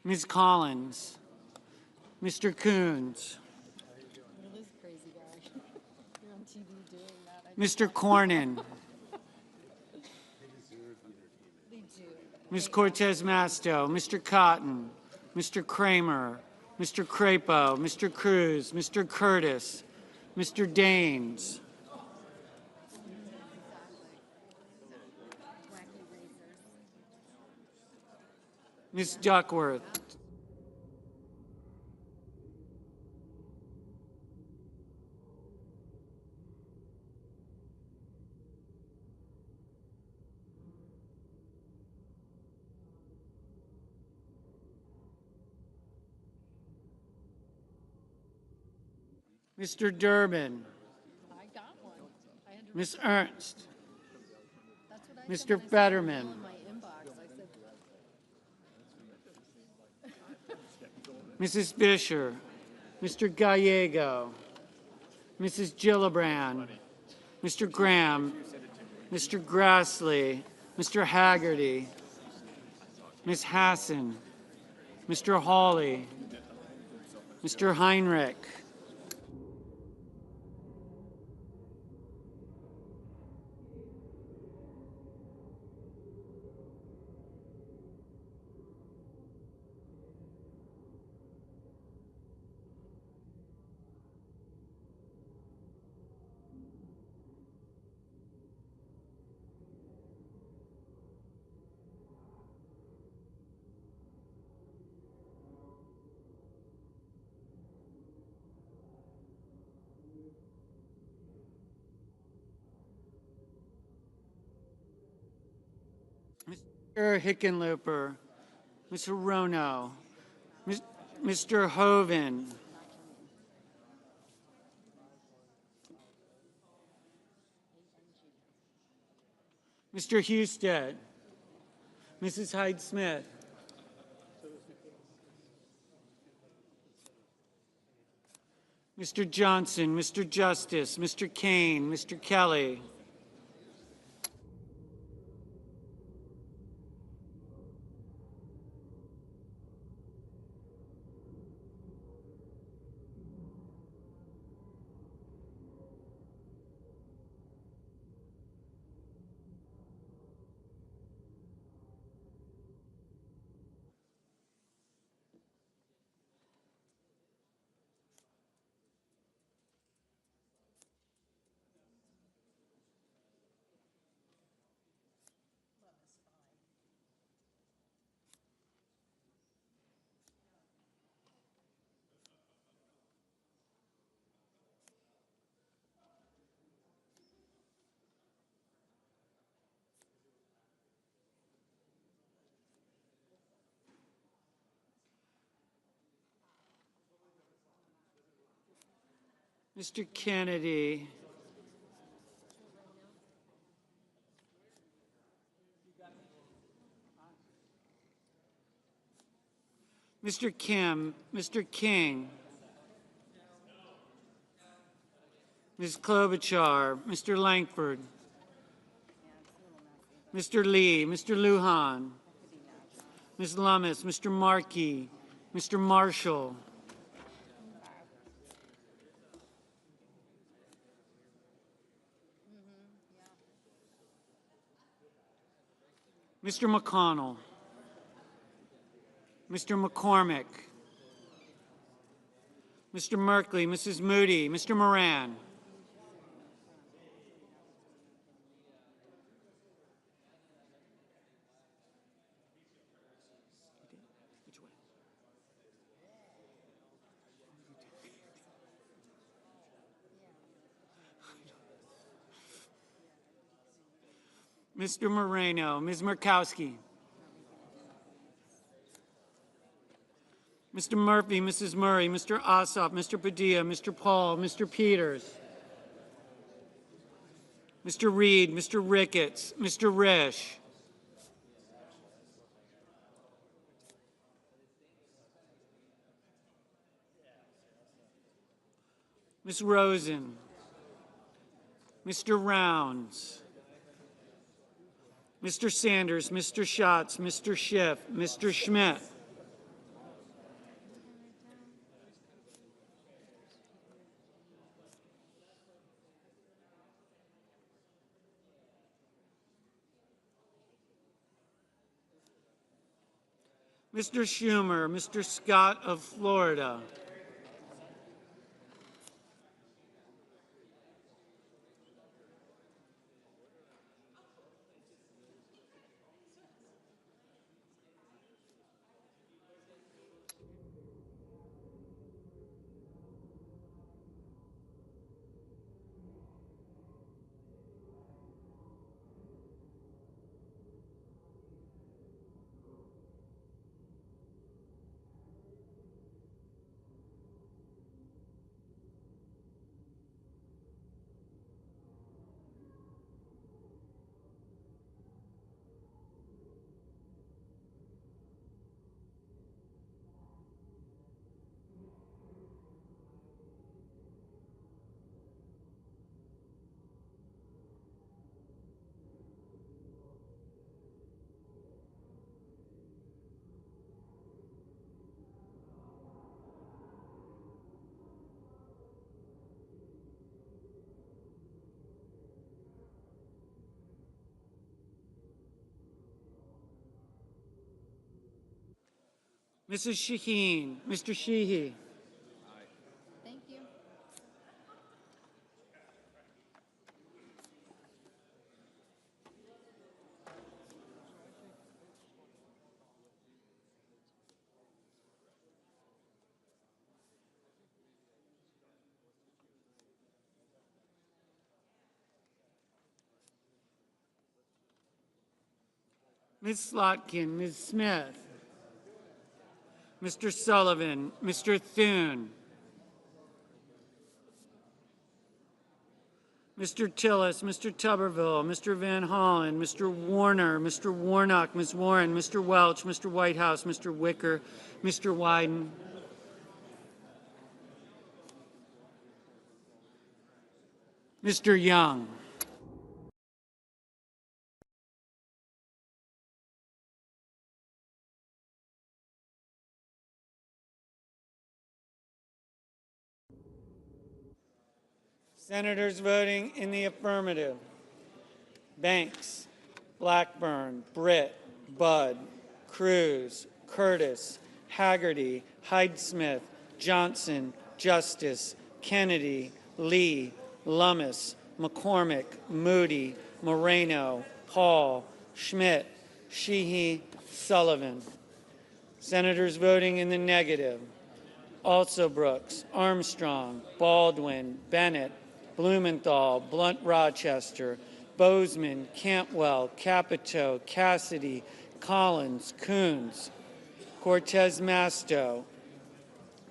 Ms. Collins. Mr. Coons. Mr. Cornyn. Ms. Cortez Masto, Mr. Cotton, Mr. Kramer, Mr. Crapo, Mr. Cruz, Mr. Curtis, Mr. Daines. Ms. Duckworth. Mr. Durbin. Ms. Ernst. Mr. Fetterman. Mrs. Fisher. Mr. Gallego. Mrs. Gillibrand. Mr. Graham. Mr. Grassley. Mr. Haggerty. Ms. Hassan. Mr. Hawley. Mr. Heinrich. Mr. Hickenlooper, Mr. Rono, Mr. Hoven, Mr. Husted, Mrs. Hyde-Smith, Mr. Johnson, Mr. Justice, Mr. Kane, Mr. Kelly, Mr. Kennedy, Mr. Kim, Mr. King, Ms. Klobuchar, Mr. Langford, Mr. Lee, Mr. Lujan, Ms. Lummis, Mr. Markey, Mr. Marshall, Mr. McConnell, Mr. McCormick, Mr. Merkley, Mrs. Moody, Mr. Moran, Mr. Moreno, Ms. Murkowski, Mr. Murphy, Mrs. Murray, Mr. Ossoff, Mr. Padilla, Mr. Paul, Mr. Peters, Mr. Reed, Mr. Ricketts, Mr. Risch, Ms. Rosen, Mr. Rounds, Mr. Sanders, Mr. Schatz, Mr. Schiff, Mr. Schmidt, Mr. Schumer, Mr. Scott of Florida, Mrs. Shaheen, Mr. Sheehy,
Thank you.
Ms. Slotkin, Ms. Smith, Mr. Sullivan, Mr. Thune, Mr. Tillis, Mr. Tuberville, Mr. Van Hollen, Mr. Warner, Mr. Warnock, Ms. Warren, Mr. Welch, Mr. Whitehouse, Mr. Wicker, Mr. Wyden, Mr. Young. Senators voting in the affirmative: Banks, Blackburn, Britt, Budd, Cruz, Curtis, Haggerty, Hyde-Smith, Johnson, Justice, Kennedy, Lee, Lummis, McCormick, Moody, Moreno, Paul, Schmidt, Sheehy, Sullivan. Senators voting in the negative: Also Brooks, Armstrong, Baldwin, Bennett, Blumenthal, Blunt Rochester, Bozeman, Cantwell, Capito, Cassidy, Collins, Coons, Cortez Masto,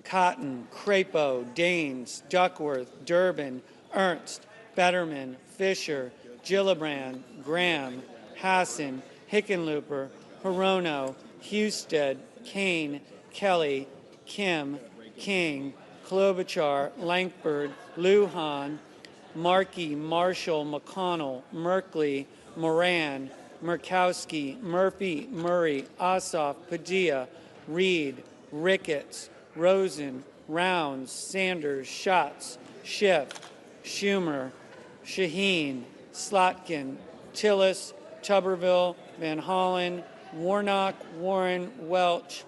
Cotton, Crapo, Daines, Duckworth, Durbin, Ernst, Betterman, Fisher, Gillibrand, Graham, Hassan, Hickenlooper, Hirono, Husted, Kane, Kelly, Kim, King, Klobuchar, Lankford, Lujan, Markey, Marshall, McConnell, Merkley, Moran, Murkowski, Murphy, Murray, Ossoff, Padilla, Reed, Ricketts, Rosen, Rounds, Sanders, Schatz, Schiff, Schumer, Shaheen, Slotkin, Tillis, Tuberville, Van Hollen, Warnock, Warren, Welch,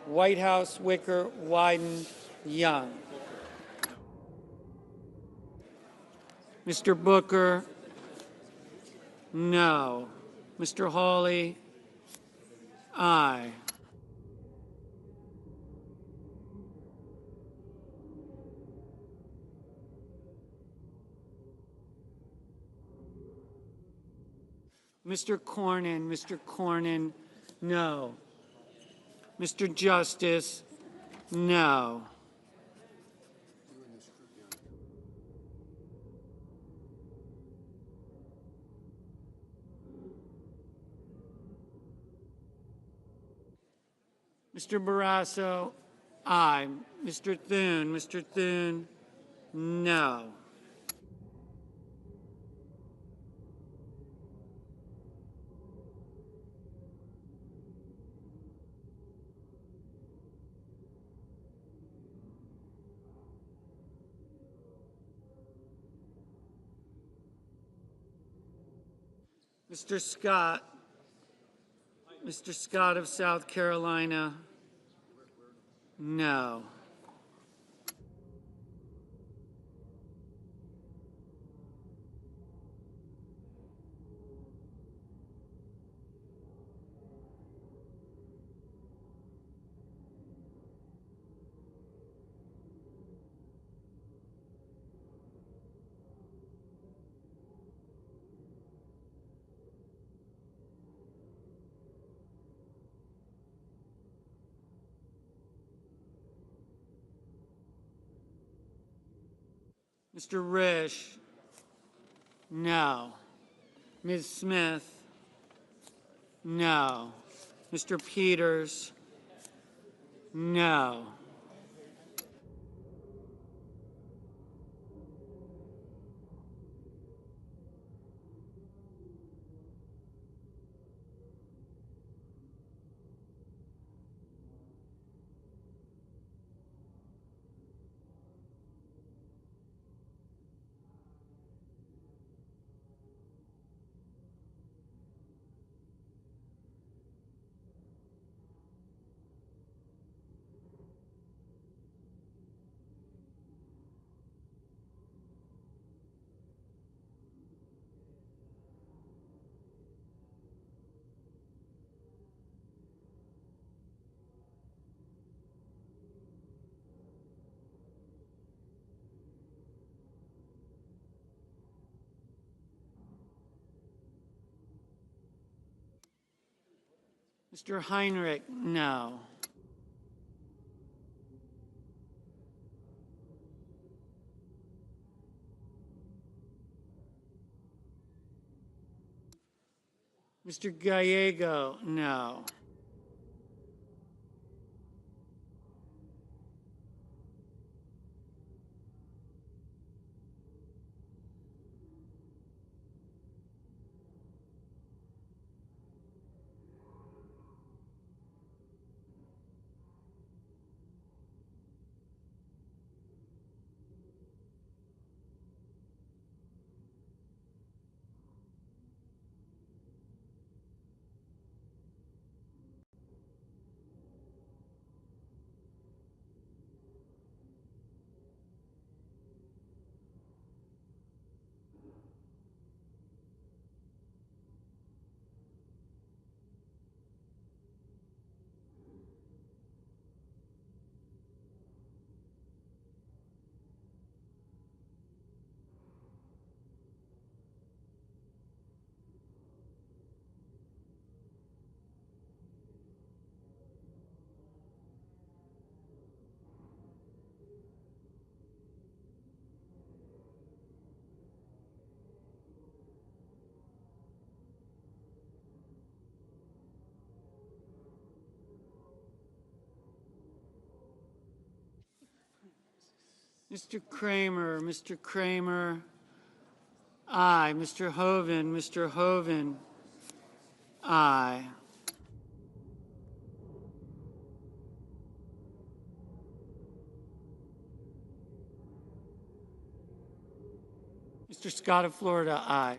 Whitehouse, Wicker, Wyden, Young. Mr. Booker, no. Mr. Hawley, aye. Mr. Cornyn, no. Mr. Justice, No. Mr. Barrasso, aye. Mr. Thune, no. Mr. Scott of South Carolina, no. Mr. Risch, no. Ms. Smith, no. Mr. Peters, no. Mr. Heinrich, no. Mr. Gallego, no. Mr. Kramer, aye. Mr. Hoven, aye. Mr. Scott of Florida, aye.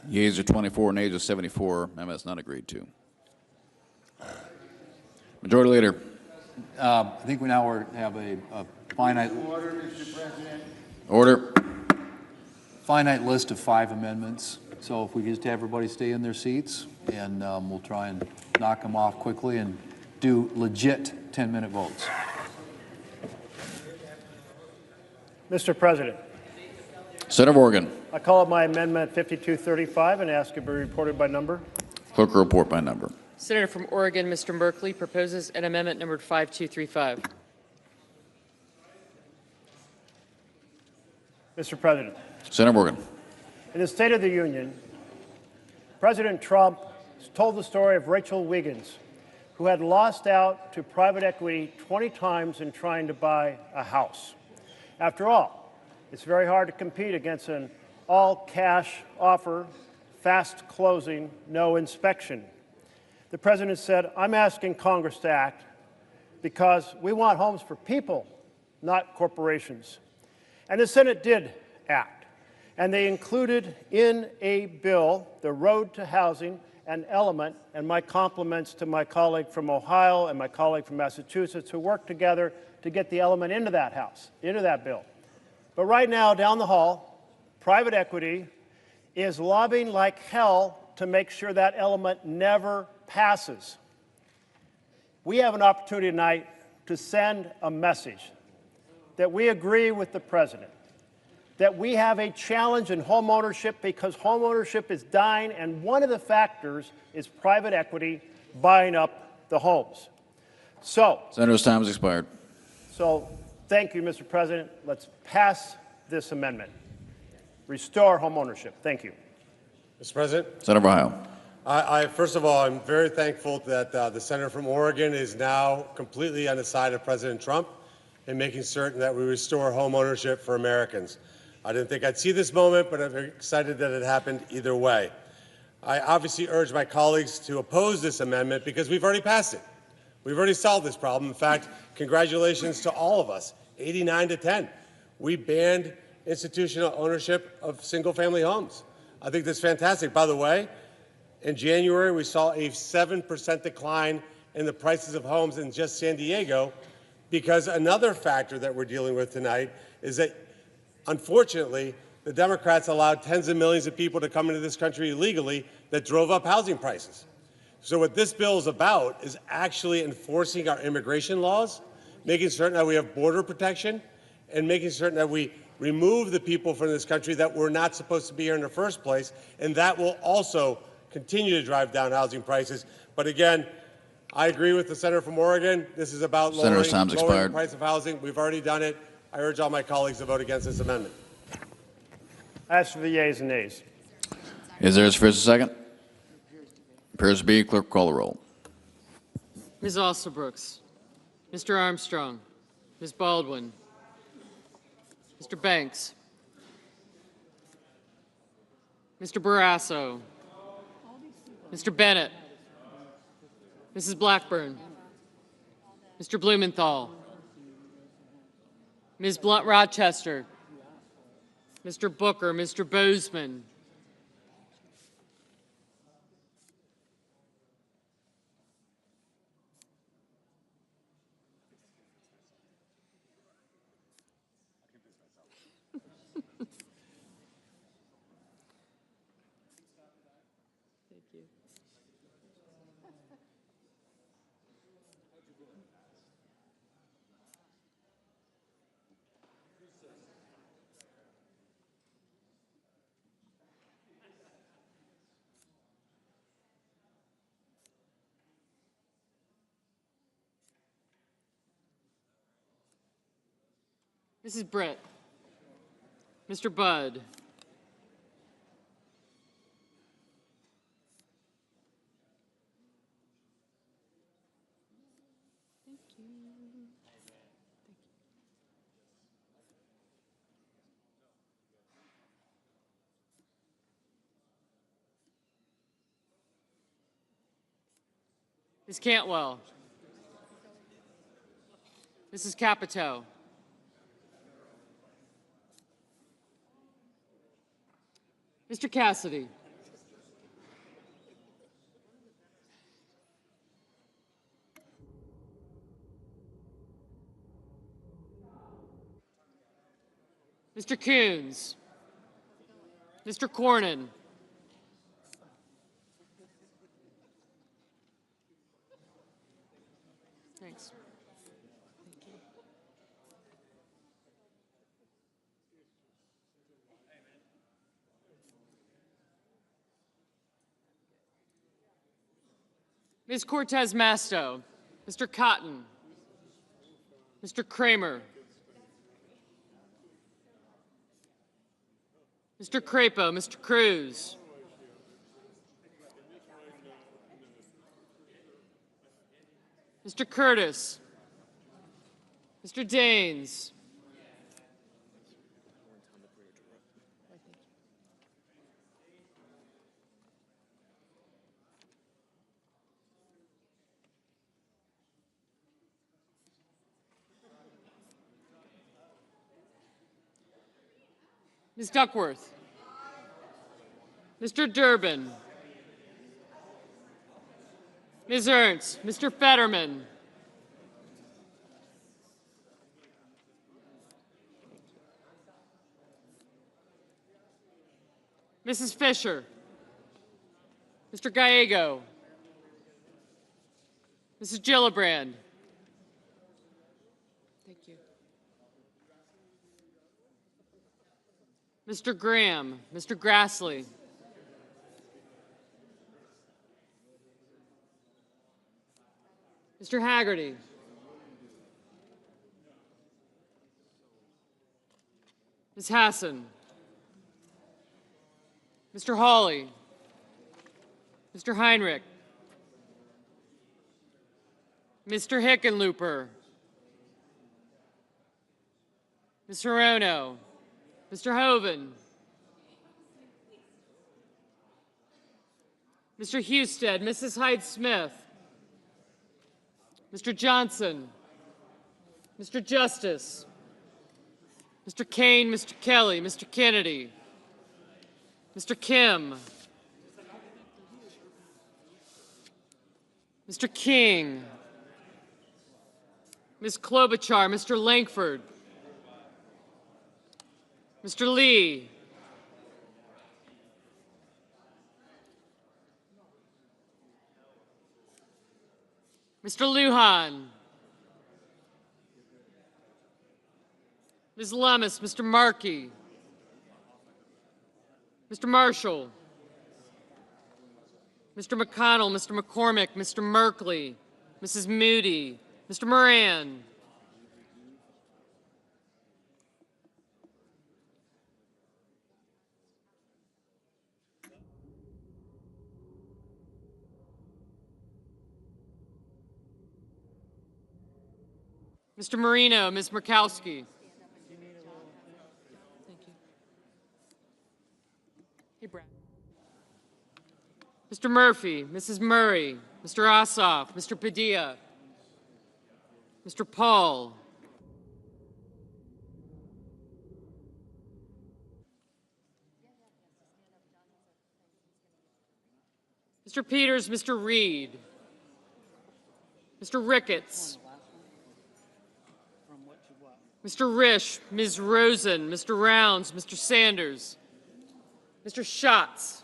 Yeas are 24, nays are 74. Amendment is not agreed to. Majority Leader.
I think we now have a finite.
Order, Mr. President.
Order.
Finite list of 5 amendments. So if we just have everybody stay in their seats, and we'll try and knock them off quickly and do legit 10-minute votes.
Mr. President,
Senator Morgan.
I call up my amendment 5235 and ask it to be reported by number.
Clerk will report by number.
Senator from Oregon, Mr. Merkley, proposes an amendment numbered 5235.
Mr. President,
Senator Morgan.
in the State of the Union, President Trump told the story of Rachel Wiggins, who had lost out to private equity 20 times in trying to buy a house. After all, it's very hard to compete against an all-cash offer, fast closing, no inspection. The President said, I'm asking Congress to act because we want homes for people, not corporations. And the Senate did act. And they included in a bill the road to housing an element, and my compliments to my colleague from Ohio and my colleague from Massachusetts who worked together to get the element into that house, into that bill. But right now, down the hall, private equity is lobbying like hell to make sure that element never passes. We have an opportunity tonight to send a message that we agree with the President, that we have a challenge in home ownership because home ownership is dying, and one of the factors is private equity buying up the homes.
Senator's time has expired.
So thank you, Mr. President. Let's pass this amendment. Restore home ownership. Thank you.
Mr. President?
Senator Ohio.
First of all, I'm very thankful that the senator from Oregon is now completely on the side of President Trump in making certain that we restore home ownership for Americans. I didn't think I'd see this moment, but I'm very excited that it happened either way. I obviously urge my colleagues to oppose this amendment because we've already passed it. We've already solved this problem. In fact, congratulations to all of us, 89 to 10. We banned institutional ownership of single-family homes. I think that's fantastic. By the way, in January, we saw a 7% decline in the prices of homes in just San Diego because another factor that we're dealing with tonight is that, unfortunately, the Democrats allowed tens of millions of people to come into this country illegally that drove up housing prices. So what this bill is about is actually enforcing our immigration laws, making certain that we have border protection, and making certain that we remove the people from this country that were not supposed to be here in the first place, and that will also continue to drive down housing prices. But again, I agree with the senator from Oregon. This is about lowering the price of housing. We've already done it. I urge all my colleagues to vote against this amendment.
As for the yeas and nays.
Is there a second? Appears to be. Clerk, call the roll.
Ms. Alsobrooks, Mr. Armstrong, Ms. Baldwin, Mr. Banks, Mr. Barrasso, Mr. Bennett, Mrs. Blackburn, Mr. Blumenthal, Ms. Blunt Rochester, Mr. Booker, Mr. Bozeman, Mrs. Britt, Mr. Budd, Ms. Cantwell, Mrs. Capito, Mr. Cassidy, Mr. Coons, Mr. Cornyn, thanks. Ms. Cortez Masto, Mr. Cotton, Mr. Kramer, Mr. Crapo, Mr. Cruz, Mr. Curtis, Mr. Daines, Ms. Duckworth, Mr. Durbin, Ms. Ernst, Mr. Fetterman, Mrs. Fisher, Mr. Gallego, Mrs. Gillibrand. Thank you. Mr. Graham, Mr. Grassley, Mr. Haggerty, Ms. Hassan, Mr. Hawley, Mr. Heinrich, Mr. Hickenlooper, Ms. Hirono, Mr. Hoven, Mr. Husted, Mrs. Hyde-Smith, Mr. Johnson, Mr. Justice, Mr. Kane, Mr. Kelly, Mr. Kennedy, Mr. Kim, Mr. King, Ms. Klobuchar, Mr. Langford, Mr. Lee, Mr. Lujan, Ms. Lummis, Mr. Markey, Mr. Marshall, Mr. McConnell, Mr. McCormick, Mr. Merkley, Mrs. Moody, Mr. Moran, Mr. Marino, Ms. Murkowski. Thank you. Hey, Brad. Mr. Murphy, Mrs. Murray, Mr. Ossoff, Mr. Padilla, Mr. Paul, Mr. Peters, Mr. Reed, Mr. Ricketts, Mr. Risch, Ms. Rosen, Mr. Rounds, Mr. Sanders, Mr. Schatz,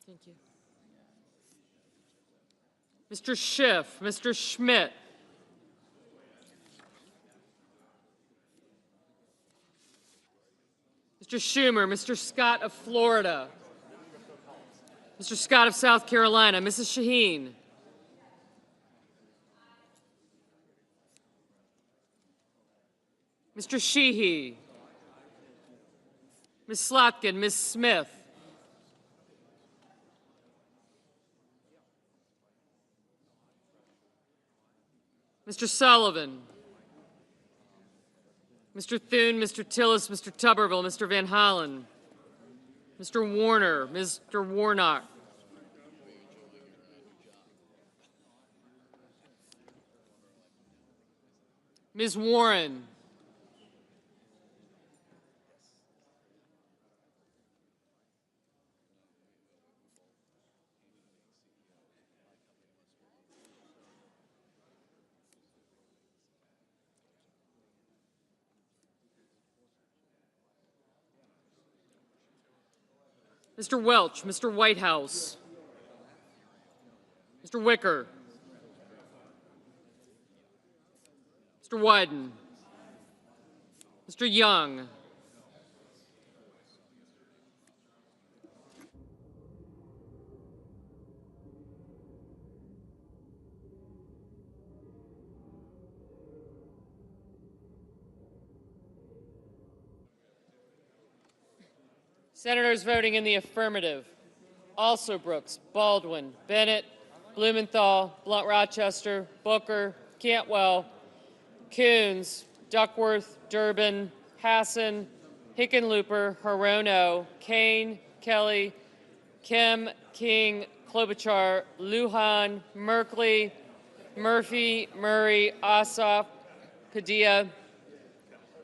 thank you, Mr. Schiff, Mr. Schmidt, Mr. Schumer, Mr. Scott of Florida, Mr. Scott of South Carolina, Mrs. Shaheen, Mr. Sheehy, Ms. Slotkin, Ms. Smith, Mr. Sullivan, Mr. Thune, Mr. Tillis, Mr. Tuberville, Mr. Van Hollen, Mr. Warner, Mr. Warnock, Ms. Warren, Mr. Welch, Mr. Whitehouse, Mr. Wicker, Mr. Wyden, Mr. Young, Senators voting in the affirmative: Alsobrooks, Baldwin, Bennett, Blumenthal, Blunt Rochester, Booker, Cantwell, Coons, Duckworth, Durbin, Hassan, Hickenlooper, Hirono, Kane, Kelly, Kim, King, Klobuchar, Lujan, Merkley, Murphy, Murray, Ossoff, Padilla,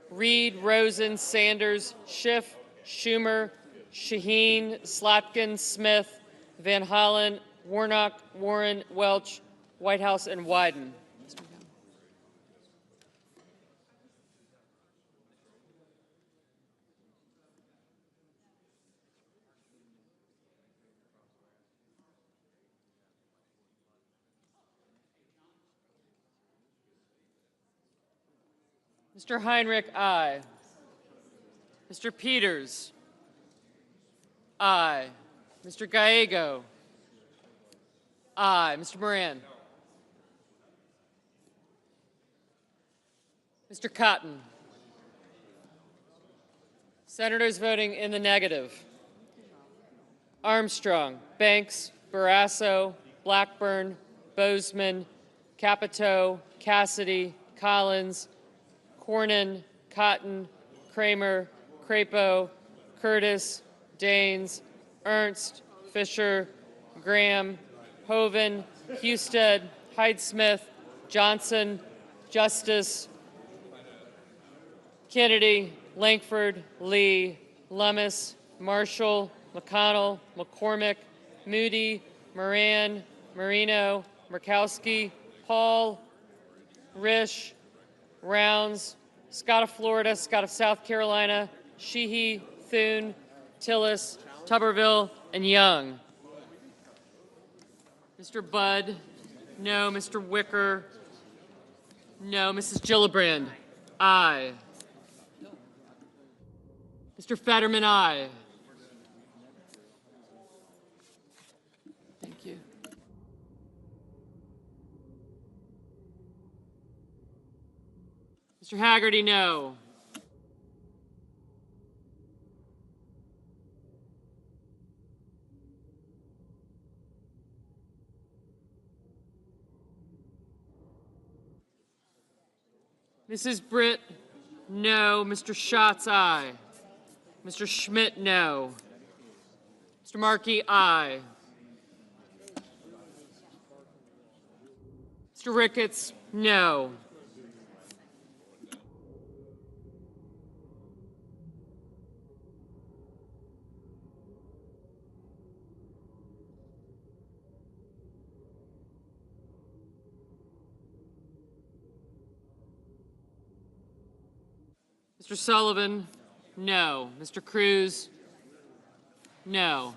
Reed, Rosen, Sanders, Schiff, Schumer, Shaheen, Slotkin, Smith, Van Hollen, Warnock, Warren, Welch, Whitehouse, and Wyden. Mr. Heinrich, aye. Mr. Peters, aye. Mr. Gallego, aye. Mr. Moran. Mr. Cotton. Senators voting in the negative: Armstrong, Banks, Barrasso, Blackburn, Bozeman, Capito, Cassidy, Collins, Cornyn, Cotton, Kramer, Crapo, Curtis, Daines, Ernst, Fisher, Graham, Hoven, Husted, Hyde-Smith, Johnson, Justice, Kennedy, Lankford, Lee, Lummis, Marshall, McConnell, McCormick, Moody, Moran, Marino, Murkowski, Paul, Risch, Rounds, Scott of Florida, Scott of South Carolina, Sheehy, Thune, Tillis, Tuberville, and Young. Mr. Budd, no. Mr. Wicker, no. Mrs. Gillibrand, aye. Mr. Fetterman, aye. Thank you. Mr. Haggerty, no. Mrs. Britt, no. Mr. Schatz, aye. Mr. Schmidt, no. Mr. Markey, aye. Mr. Ricketts, no. Mr. Sullivan, no. Mr. Cruz, no.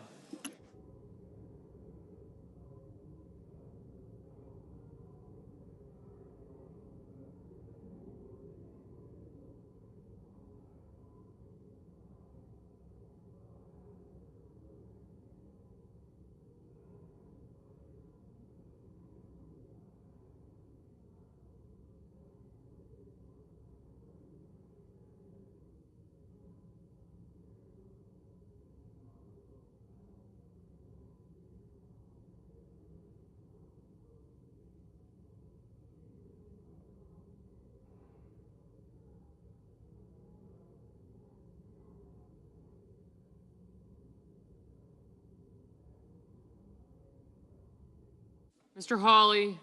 Mr. Hawley,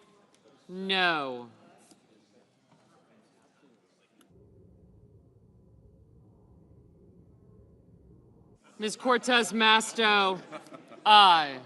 no. Ms. Cortez Masto, aye.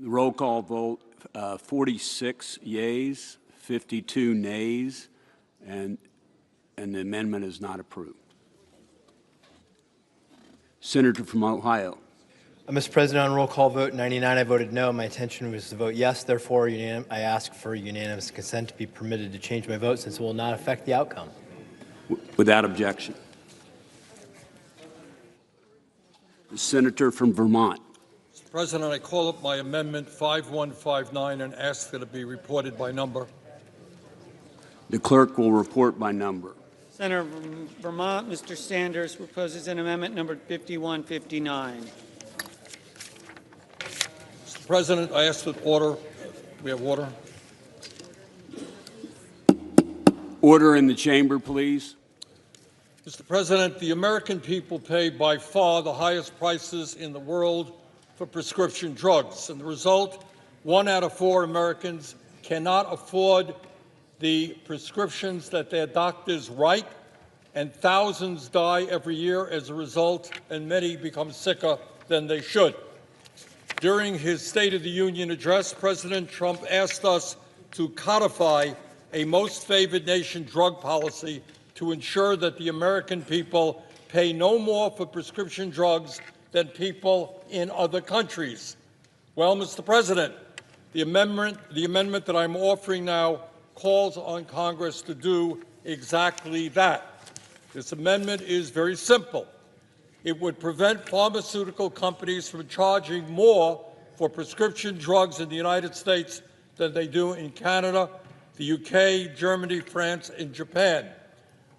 The roll call vote, 46 yeas, 52 nays, and the amendment is not approved. Senator from Ohio.
Mr. President, on roll call vote 99, I voted no. My intention was to vote yes. Therefore, I ask for unanimous consent to be permitted to change my vote since it will not affect the outcome.
Without objection. The senator from Vermont.
Mr. President, I call up my amendment 5159 and ask that it be reported by number.
The clerk will report by number.
Senator from Vermont, Mr. Sanders proposes an amendment number 5159.
Mr. President, I ask that order. We have order.
Order in the chamber, please.
Mr. President, the American people pay by far the highest prices in the world for prescription drugs. And the result, 1 out of 4 Americans cannot afford the prescriptions that their doctors write, and thousands die every year as a result, and many become sicker than they should. During his State of the Union address, President Trump asked us to codify a most favored nation drug policy to ensure that the American people pay no more for prescription drugs than people in other countries. Well, Mr. President, the amendment that I'm offering now calls on Congress to do exactly that. This amendment is very simple. It would prevent pharmaceutical companies from charging more for prescription drugs in the United States than they do in Canada, the UK, Germany, France, and Japan.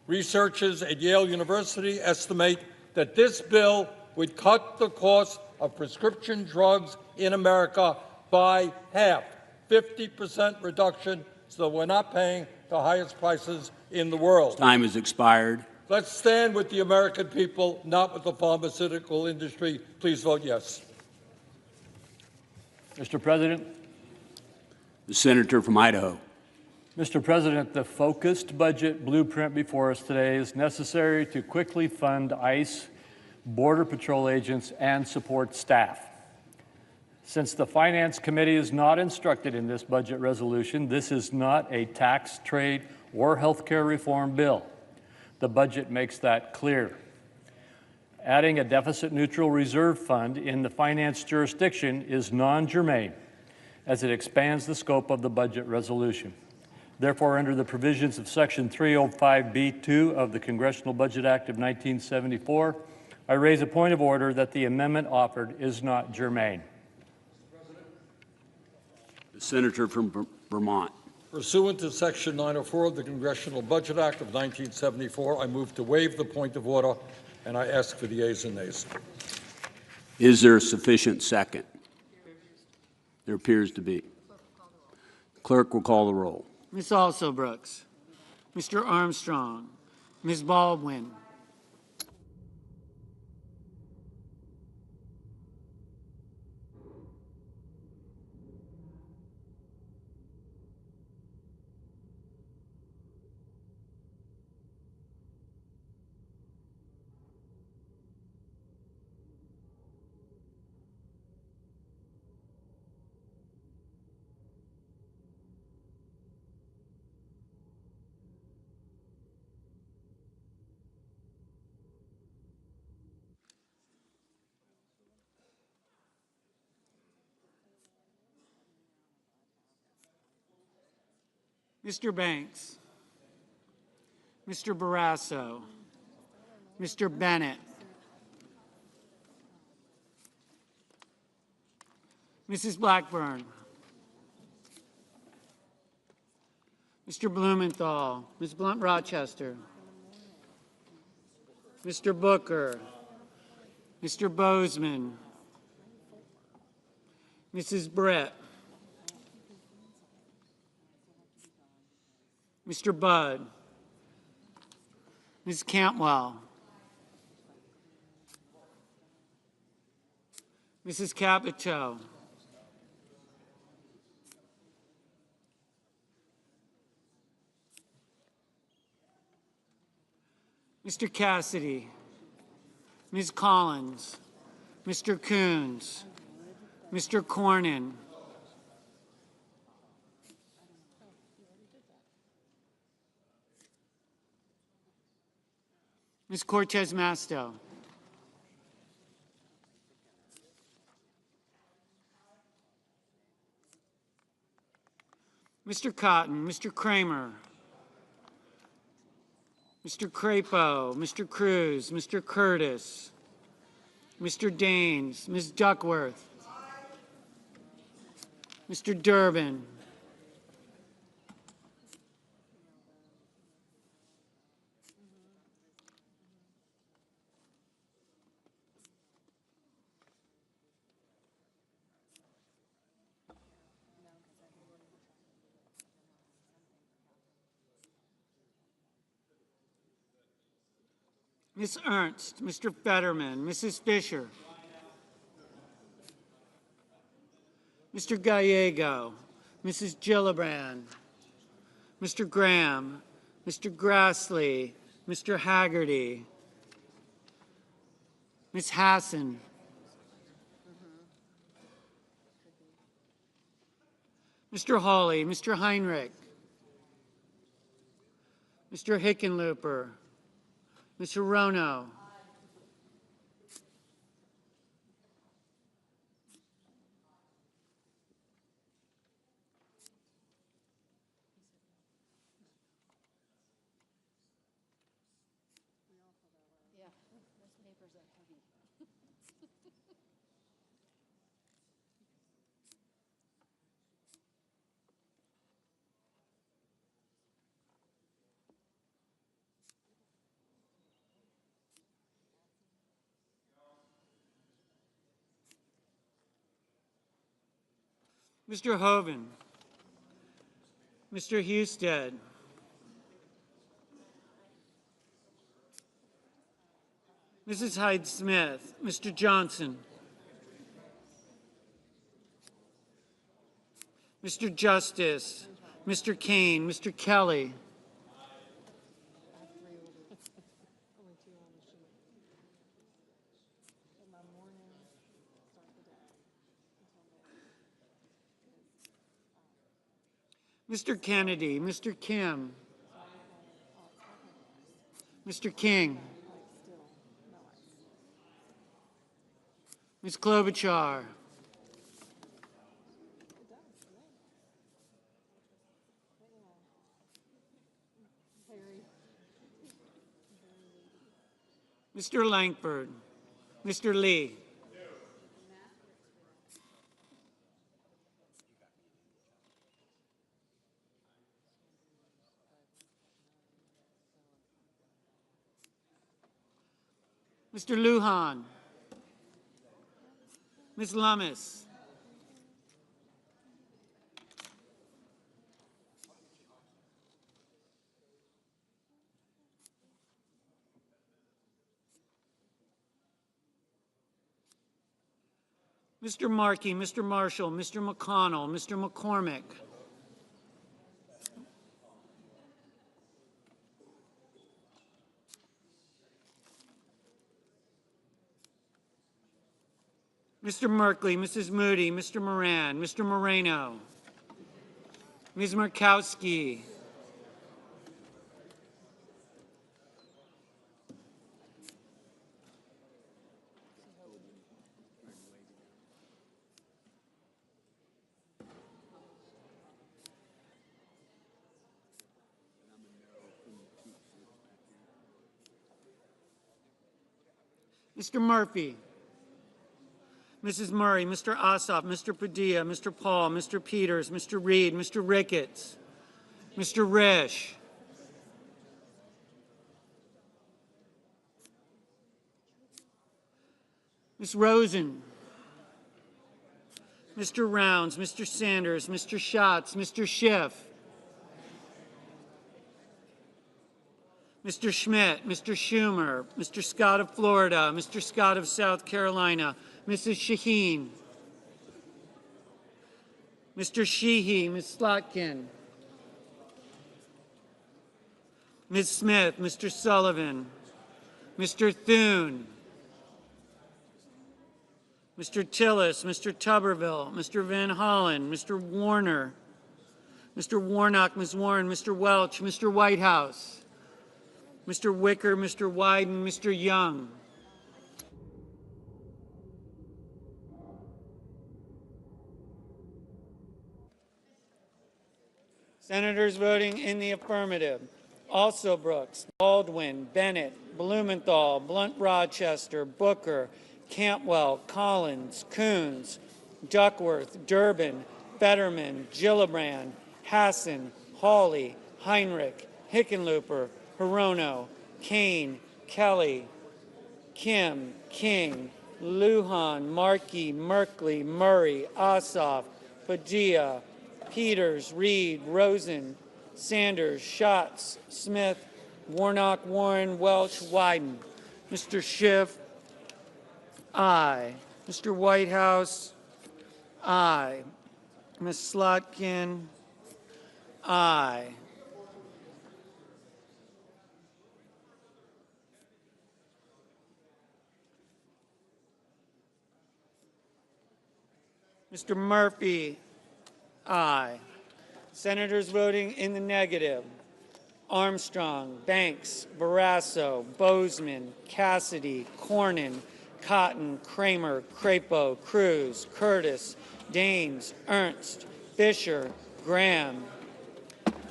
Researchers at Yale University estimate that this bill would cut the cost of prescription drugs in America by half, 50% reduction, so we're not paying the highest prices in the world.
Time has expired.
Let's stand with the American people, not with the pharmaceutical industry. Please vote yes.
Mr. President.
The senator from Idaho.
Mr. President, the focused budget blueprint before us today is necessary to quickly fund ICE, Border Patrol agents, and support staff. Since the Finance Committee is not instructed in this budget resolution, this is not a tax, trade, or health care reform bill. The budget makes that clear. Adding a deficit-neutral reserve fund in the finance jurisdiction is non-germane, as it expands the scope of the budget resolution. Therefore, under the provisions of Section 305B2 of the Congressional Budget Act of 1974, I raise a point of order that the amendment offered is not germane.
The senator from Vermont.
Pursuant to Section 904 of the Congressional Budget Act of 1974, I move to waive the point of order, and I ask for the yeas and nays.
Is there a sufficient second? There appears to be. The clerk will call the roll.
Ms. Alsobrooks, Mr. Armstrong, Ms. Baldwin, Mr. Banks, Mr. Barrasso, Mr. Bennett, Mrs. Blackburn, Mr. Blumenthal, Ms. Blunt-Rochester, Mr. Booker, Mr. Bozeman, Mrs. Brett, Mr. Budd, Ms. Cantwell, Mrs. Capito, Mr. Cassidy, Ms. Collins, Mr. Coons, Mr. Cornyn, Ms. Cortez Masto. Mr. Cotton, Mr. Kramer, Mr. Crapo, Mr. Cruz, Mr. Curtis, Mr. Daines, Ms. Duckworth, Mr. Durbin, Ms. Ernst, Mr. Fetterman, Mrs. Fisher, Mr. Gallego, Mrs. Gillibrand, Mr. Graham, Mr. Grassley, Mr. Haggerty, Ms. Hassan, Mr. Hawley, Mr. Heinrich, Mr. Hickenlooper, Mr. Rono, Mr. Hoven, Mr. Husted, Mrs. Hyde-Smith, Mr. Johnson, Mr. Justice, Mr. Kane, Mr. Kelly, Mr. Kennedy, Mr. Kim, Mr. King, Ms. Klobuchar, Mr. Langford, Mr. Lee, Mr. Lujan, Ms. Lummis, Mr. Markey, Mr. Marshall, Mr. McConnell, Mr. McCormick, Mr. Merkley, Mrs. Moody, Mr. Moran, Mr. Moreno, Ms. Murkowski, Mr. Murphy, Mrs. Murray, Mr. Ossoff, Mr. Padilla, Mr. Paul, Mr. Peters, Mr. Reed, Mr. Ricketts, Mr. Risch, Ms. Rosen, Mr. Rounds, Mr. Sanders, Mr. Schatz, Mr. Schiff, Mr. Schmidt, Mr. Schumer, Mr. Scott of Florida, Mr. Scott of South Carolina, Mrs. Shaheen, Mr. Sheehy, Ms. Slotkin, Ms. Smith, Mr. Sullivan, Mr. Thune, Mr. Tillis, Mr. Tuberville, Mr. Van Hollen, Mr. Warner, Mr. Warnock, Ms. Warren, Mr. Welch, Mr. Whitehouse, Mr. Wicker, Mr. Wyden, Mr. Young. Senators voting in the affirmative: Also Brooks, Baldwin, Bennett, Blumenthal, Blunt Rochester, Booker, Cantwell, Collins, Coons, Duckworth, Durbin, Fetterman, Gillibrand, Hassan, Hawley, Heinrich, Hickenlooper, Hirono, Kane, Kelly, Kim, King, Lujan, Markey, Merkley, Murray, Ossoff, Padilla, Peters, Reed, Rosen, Sanders, Schatz, Smith, Warnock, Warren, Welch, Wyden. Mr. Schiff, aye. Mr. Whitehouse, aye. Ms. Slotkin, aye. Mr. Murphy, aye. Senators voting in the negative: Armstrong, Banks, Barrasso, Bozeman, Cassidy, Cornyn, Cotton, Kramer, Crapo, Cruz, Curtis, Daines, Ernst, Fisher, Graham,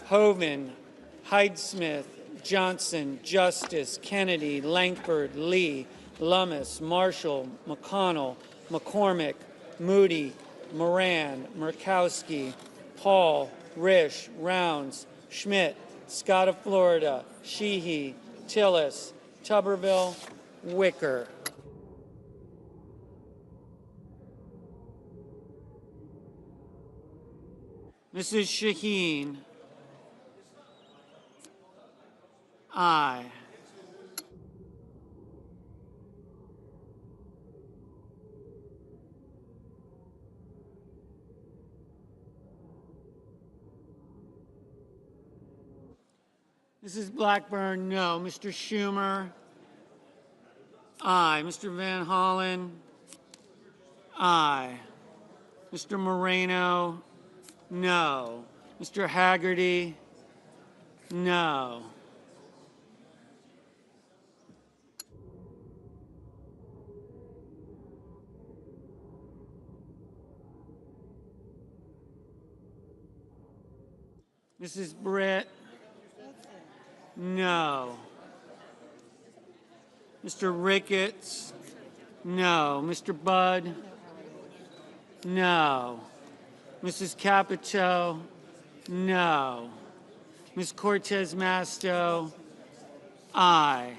Hoven, Hyde-Smith, Johnson, Justice, Kennedy, Langford, Lee, Lummis, Marshall, McConnell, McCormick, Moody, Moran, Murkowski, Paul, Risch, Rounds, Schmidt, Scott of Florida, Sheehy, Tillis, Tuberville, Wicker. Mrs. Shaheen, aye. Mrs. Blackburn, no. Mr. Schumer, aye. Mr. Van Hollen, aye. Mr. Moreno, no. Mr. Haggerty, no. Mrs. Britt, no. Mr. Ricketts, no. Mr. Budd, no. Mrs. Capito, no. Ms. Cortez Masto, aye.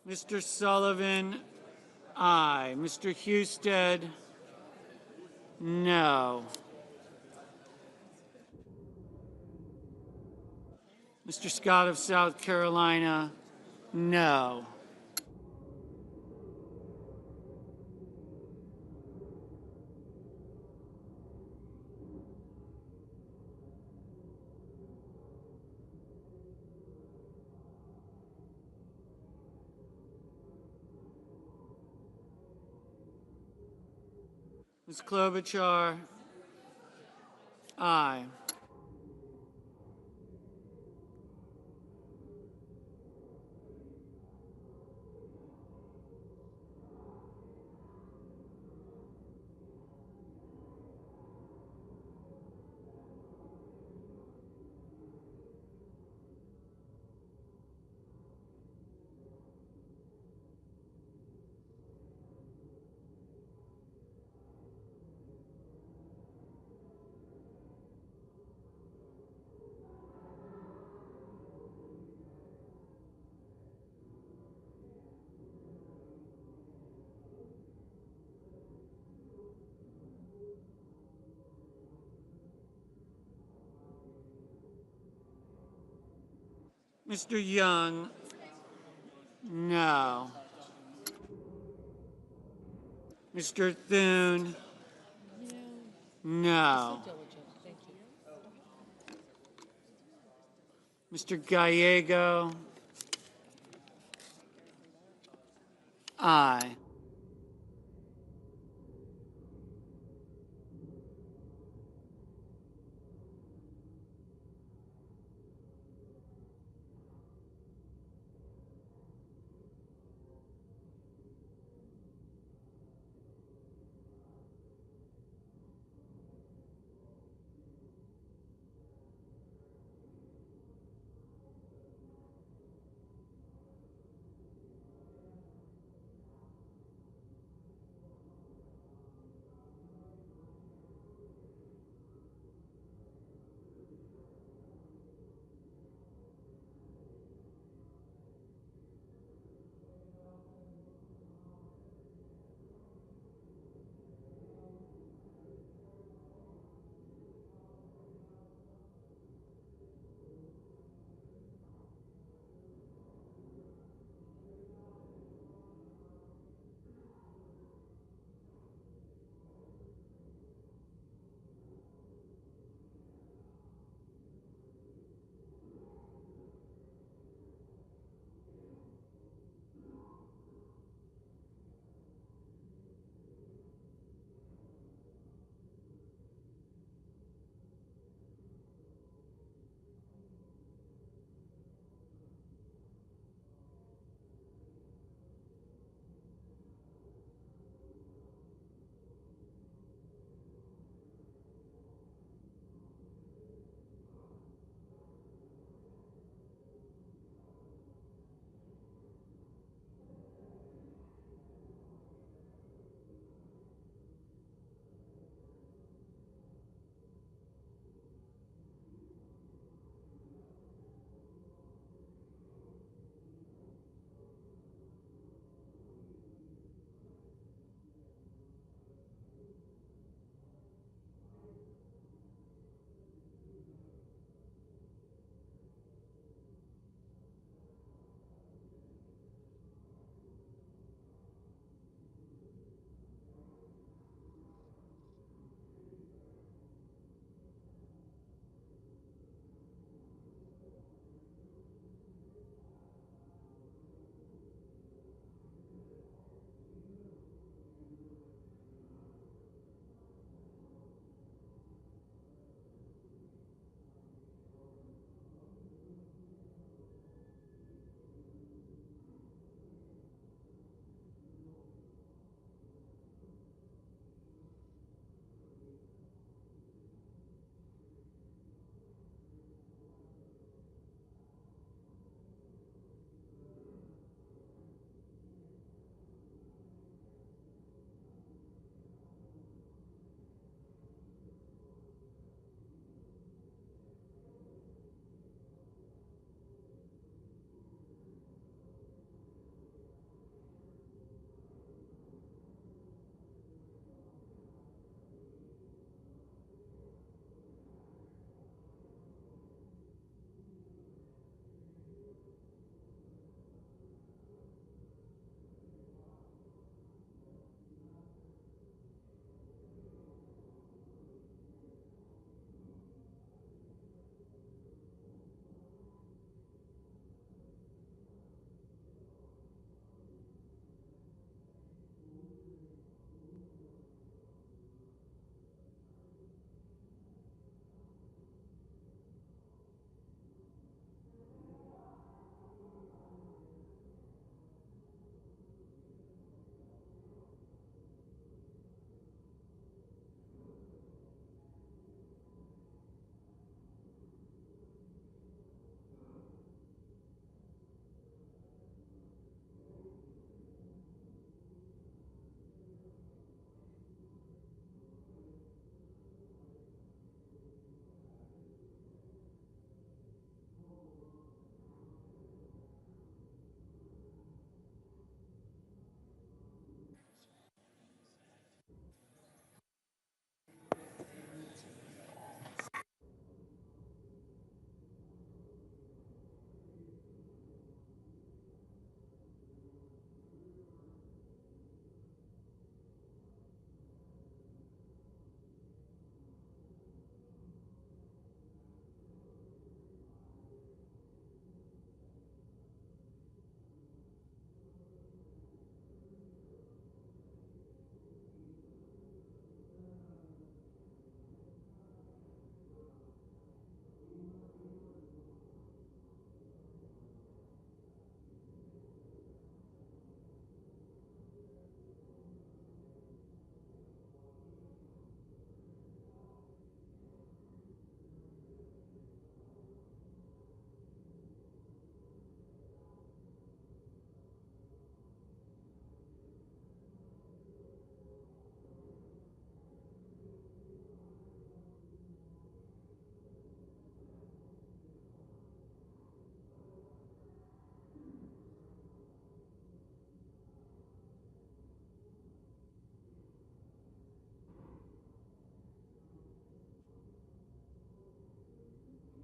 Mr. Sullivan, aye. Mr. Husted, no. Mr. Scott of South Carolina, no. Ms. Klobuchar, aye. Mr. Young, no. Mr. Thune, No. Mr. Gallego? Aye.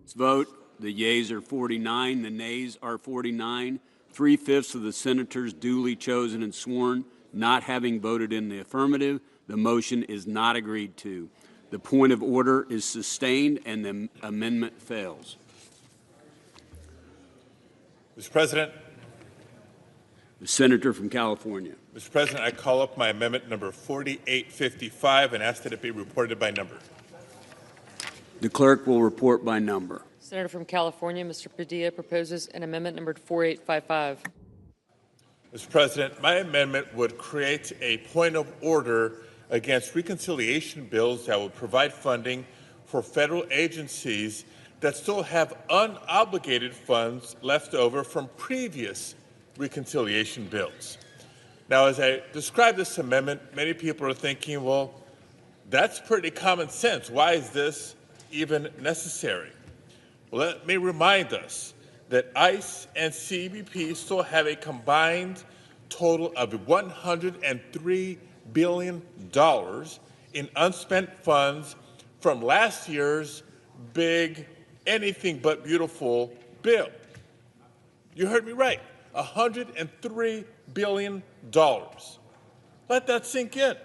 Let's vote. The yeas are 49, the nays are 49. 3/5 of the senators duly chosen and sworn not having voted in the affirmative, the motion is not agreed to. The point of order is sustained and the amendment fails.
Mr. President.
The senator from California.
Mr. President, I call up my amendment number 4855 and ask that it be reported by number.
The clerk will report by number.
Senator from California, Mr. Padilla, proposes an amendment numbered 4855.
Mr. President, my amendment would create a point of order against reconciliation bills that would provide funding for federal agencies that still have unobligated funds left over from previous reconciliation bills. Now, as I describe this amendment, many people are thinking, well, that's pretty common sense. Why is this even necessary? Well, let me remind us that ICE and CBP still have a combined total of $103 billion in unspent funds from last year's big anything but beautiful bill. You heard me right, $103 billion. Let that sink in.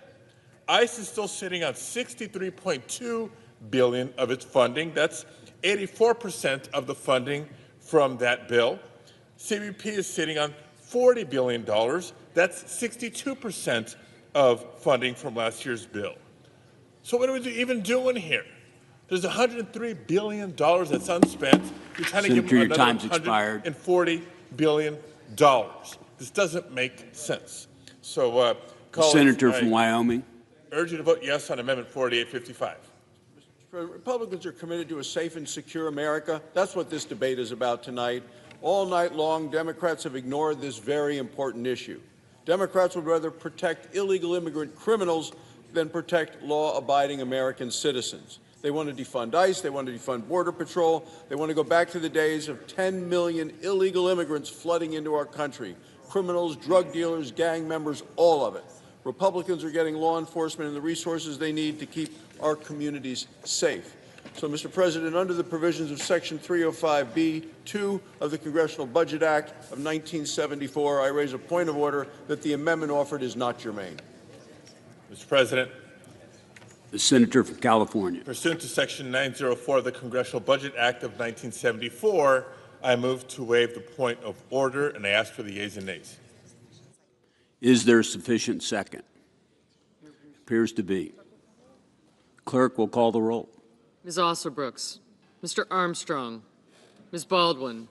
ICE is still sitting on $63.2 billion of its funding. That's 84% of the funding from that bill. CBP is sitting on $40 billion. That's 62% of funding from last year's bill. So what are we even doing here? There's $103 billion that's unspent. You're trying to give them another $140 billion. This doesn't make sense. So,
Senator from Wyoming.
Urge you to vote yes on Amendment 4855.
Republicans are committed to a safe and secure America. That's what this debate is about tonight. All night long, Democrats have ignored this very important issue. Democrats would rather protect illegal immigrant criminals than protect law-abiding American citizens. They want to defund ICE. They want to defund Border Patrol. They want to go back to the days of 10 million illegal immigrants flooding into our country. Criminals, drug dealers, gang members, all of it. Republicans are getting law enforcement and the resources they need to keep our communities safe. So, Mr. President, under the provisions of Section 305B(2) of the Congressional Budget Act of 1974, I raise a point of order that the amendment offered is not germane.
Mr. President.
The senator from California.
Pursuant to Section 904 of the Congressional Budget Act of 1974, I move to waive the point of order, and I ask for the yeas and nays.
Is there sufficient second? Appears to be. Clerk will call the roll.
Ms. Ossobrooks, Mr. Armstrong, Ms. Baldwin,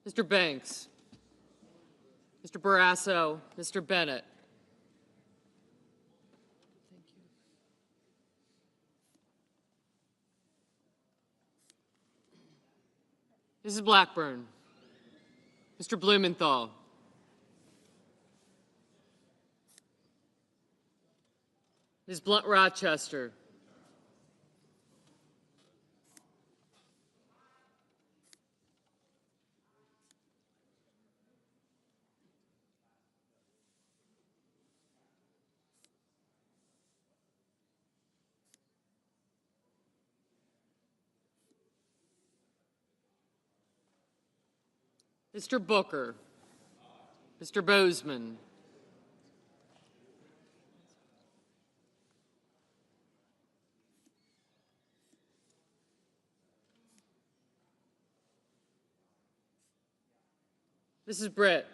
Mr. Banks, Mr. Barrasso, Mr. Bennett. Mrs. Blackburn, Mr. Blumenthal, Ms. Blunt-Rochester, Mr. Booker, Mr. Bozeman, Mrs. Britt,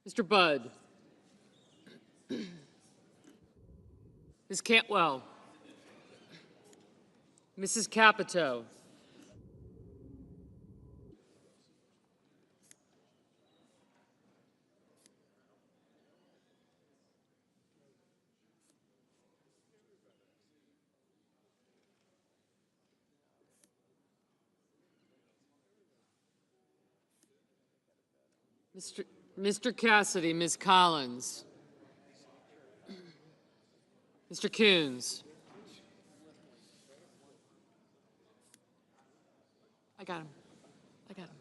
Mr. Budd, Ms. Cantwell, Mrs. Capito, Mr. Cassidy, Ms. Collins, Mr. Coons, I got him. I got him.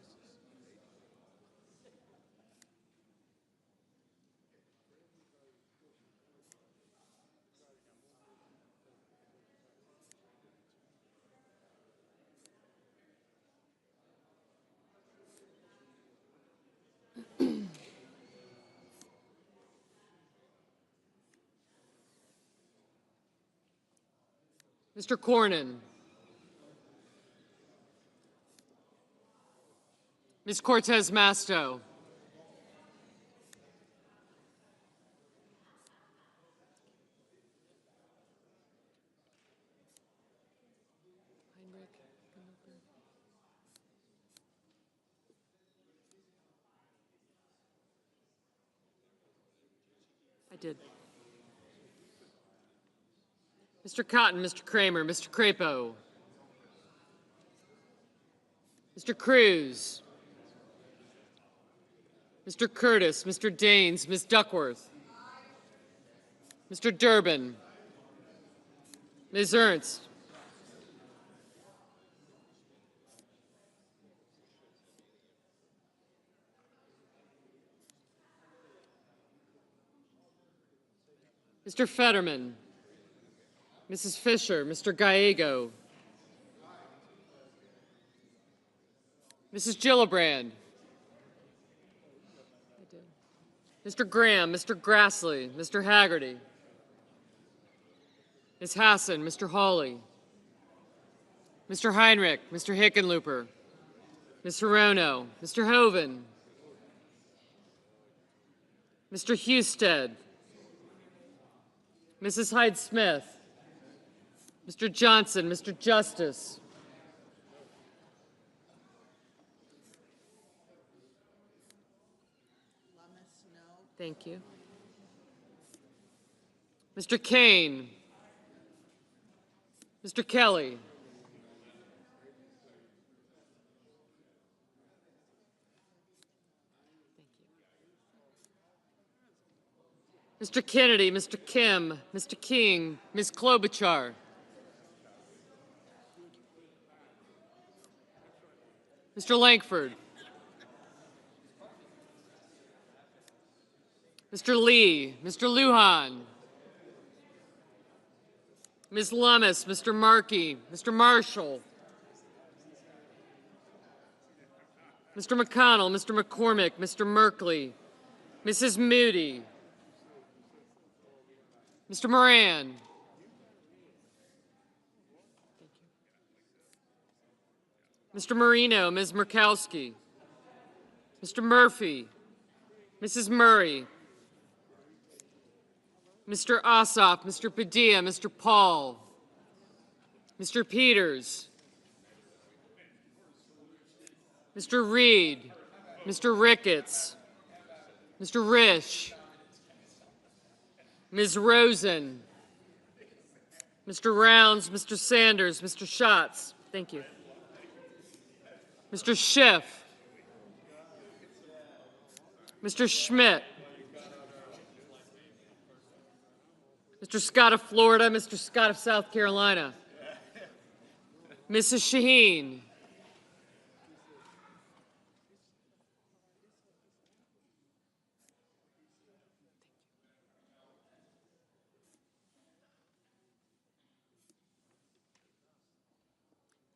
Mr. Cornyn. Ms. Cortez Masto. I did. Mr. Cotton, Mr. Kramer, Mr. Crapo. Mr. Cruz. Mr. Curtis, Mr. Daines, Ms. Duckworth. Mr. Durbin. Ms. Ernst. Mr. Fetterman. Mrs. Fisher, Mr. Gallego. Mrs. Gillibrand. Mr. Graham, Mr. Grassley, Mr. Haggerty. Ms. Hassan, Mr. Hawley. Mr. Heinrich, Mr. Hickenlooper. Ms. Hirono, Mr. Hoven. Mr. Husted. Mrs. Hyde-Smith. Mr. Johnson, Mr. Justice. Thank you. Mr. Kane. Mr. Kelly. Mr. Kennedy, Mr. Kim, Mr. King, Ms. Klobuchar. Mr. Lankford. Mr. Lee, Mr. Lujan. Ms. Lummis, Mr. Markey, Mr. Marshall. Mr. McConnell, Mr. McCormick, Mr. Merkley, Mrs. Moody. Mr. Moran. Mr. Marino, Ms. Murkowski. Mr. Murphy. Mrs. Murray. Mr. Ossoff, Mr. Padilla, Mr. Paul. Mr. Peters. Mr. Reed. Mr. Ricketts. Mr. Risch. Ms. Rosen. Mr. Rounds, Mr. Sanders, Mr. Schatz. Thank you. Mr. Schiff. Mr. Schmidt. Mr. Scott of Florida, Mr. Scott of South Carolina. Mrs. Shaheen.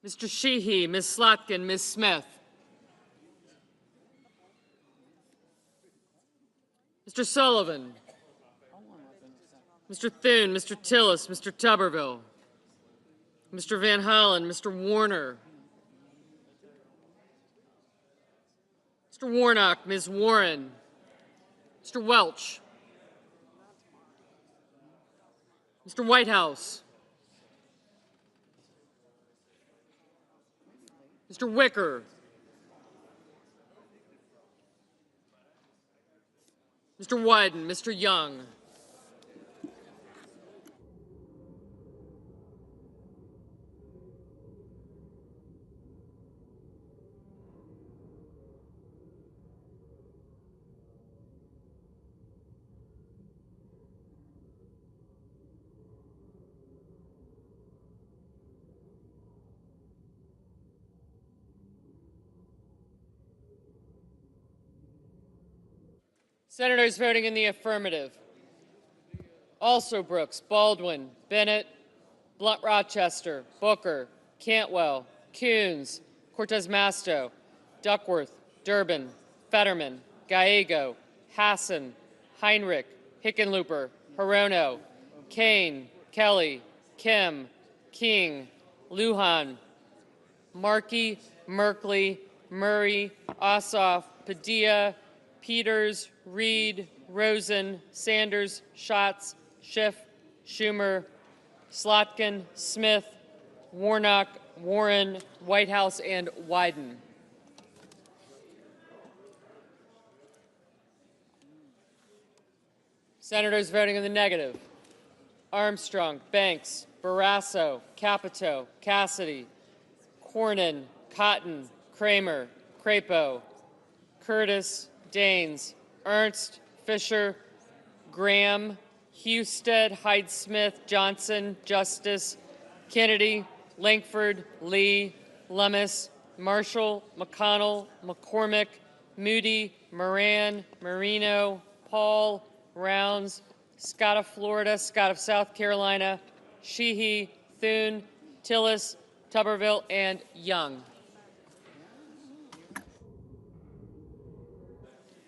Mr. Sheehy, Ms. Slotkin, Ms. Smith. Mr. Sullivan. Mr. Thune, Mr. Tillis, Mr. Tuberville. Mr. Van Hollen, Mr. Warner. Mr. Warnock, Ms. Warren. Mr. Welch. Mr. Whitehouse. Mr. Wicker. Mr. Wyden, Mr. Young. Senators voting in the affirmative: Also Brooks, Baldwin, Bennett, Blunt Rochester, Booker, Cantwell, Coons, Cortez Masto, Duckworth, Durbin, Fetterman, Gallego, Hassan, Heinrich, Hickenlooper, Hirono, Kane, Kelly, Kim, King, Lujan, Markey, Merkley, Murray, Ossoff, Padilla, Peters, Reed, Rosen, Sanders, Schatz, Schiff, Schumer, Slotkin, Smith, Warnock, Warren, Whitehouse, and Wyden. Senators voting in the negative: Armstrong, Banks, Barrasso, Capito, Cassidy, Cornyn, Cotton, Kramer, Crapo, Curtis, Daines, Ernst, Fisher, Graham, Husted, Hyde-Smith, Johnson, Justice, Kennedy, Lankford, Lee, Lummis, Marshall, McConnell, McCormick, Moody, Moran, Marino, Paul, Rounds, Scott of Florida, Scott of South Carolina, Sheehy, Thune, Tillis, Tuberville, and Young.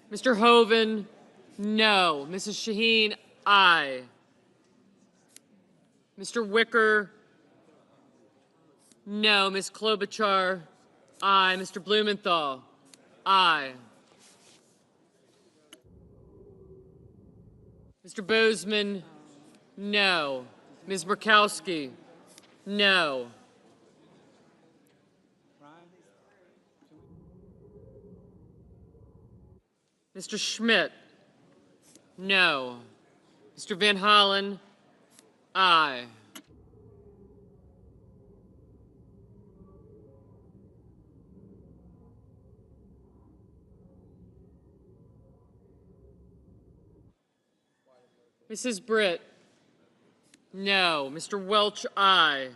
Mr. Hoeven, no. Mrs. Shaheen, aye. Mr. Wicker, no. Ms. Klobuchar, aye. Mr. Blumenthal, aye. Mr. Bozeman, no. Ms. Murkowski, no. Mr. Schmidt, no. Mr. Van Hollen, aye. Mrs. Britt, no. Mr. Welch, aye.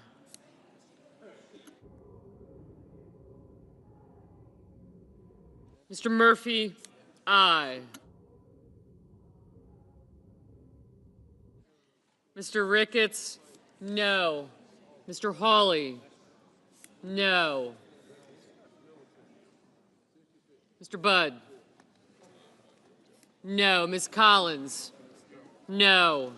Mr. Murphy, aye. Mr. Ricketts, no. Mr. Hawley, no. Mr. Budd, no. Ms. Collins, no.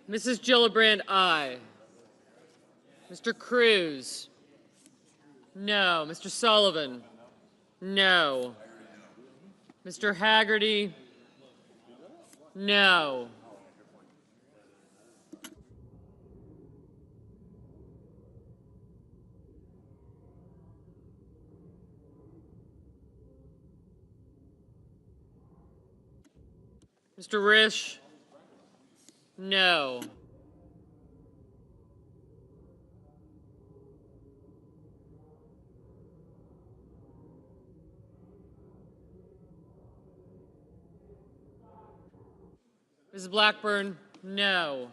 Mrs. Gillibrand, aye. Mr. Cruz, no. Mr. Sullivan, no. Mr. Haggerty, no. Mr. Risch, no. Mrs. Blackburn, no.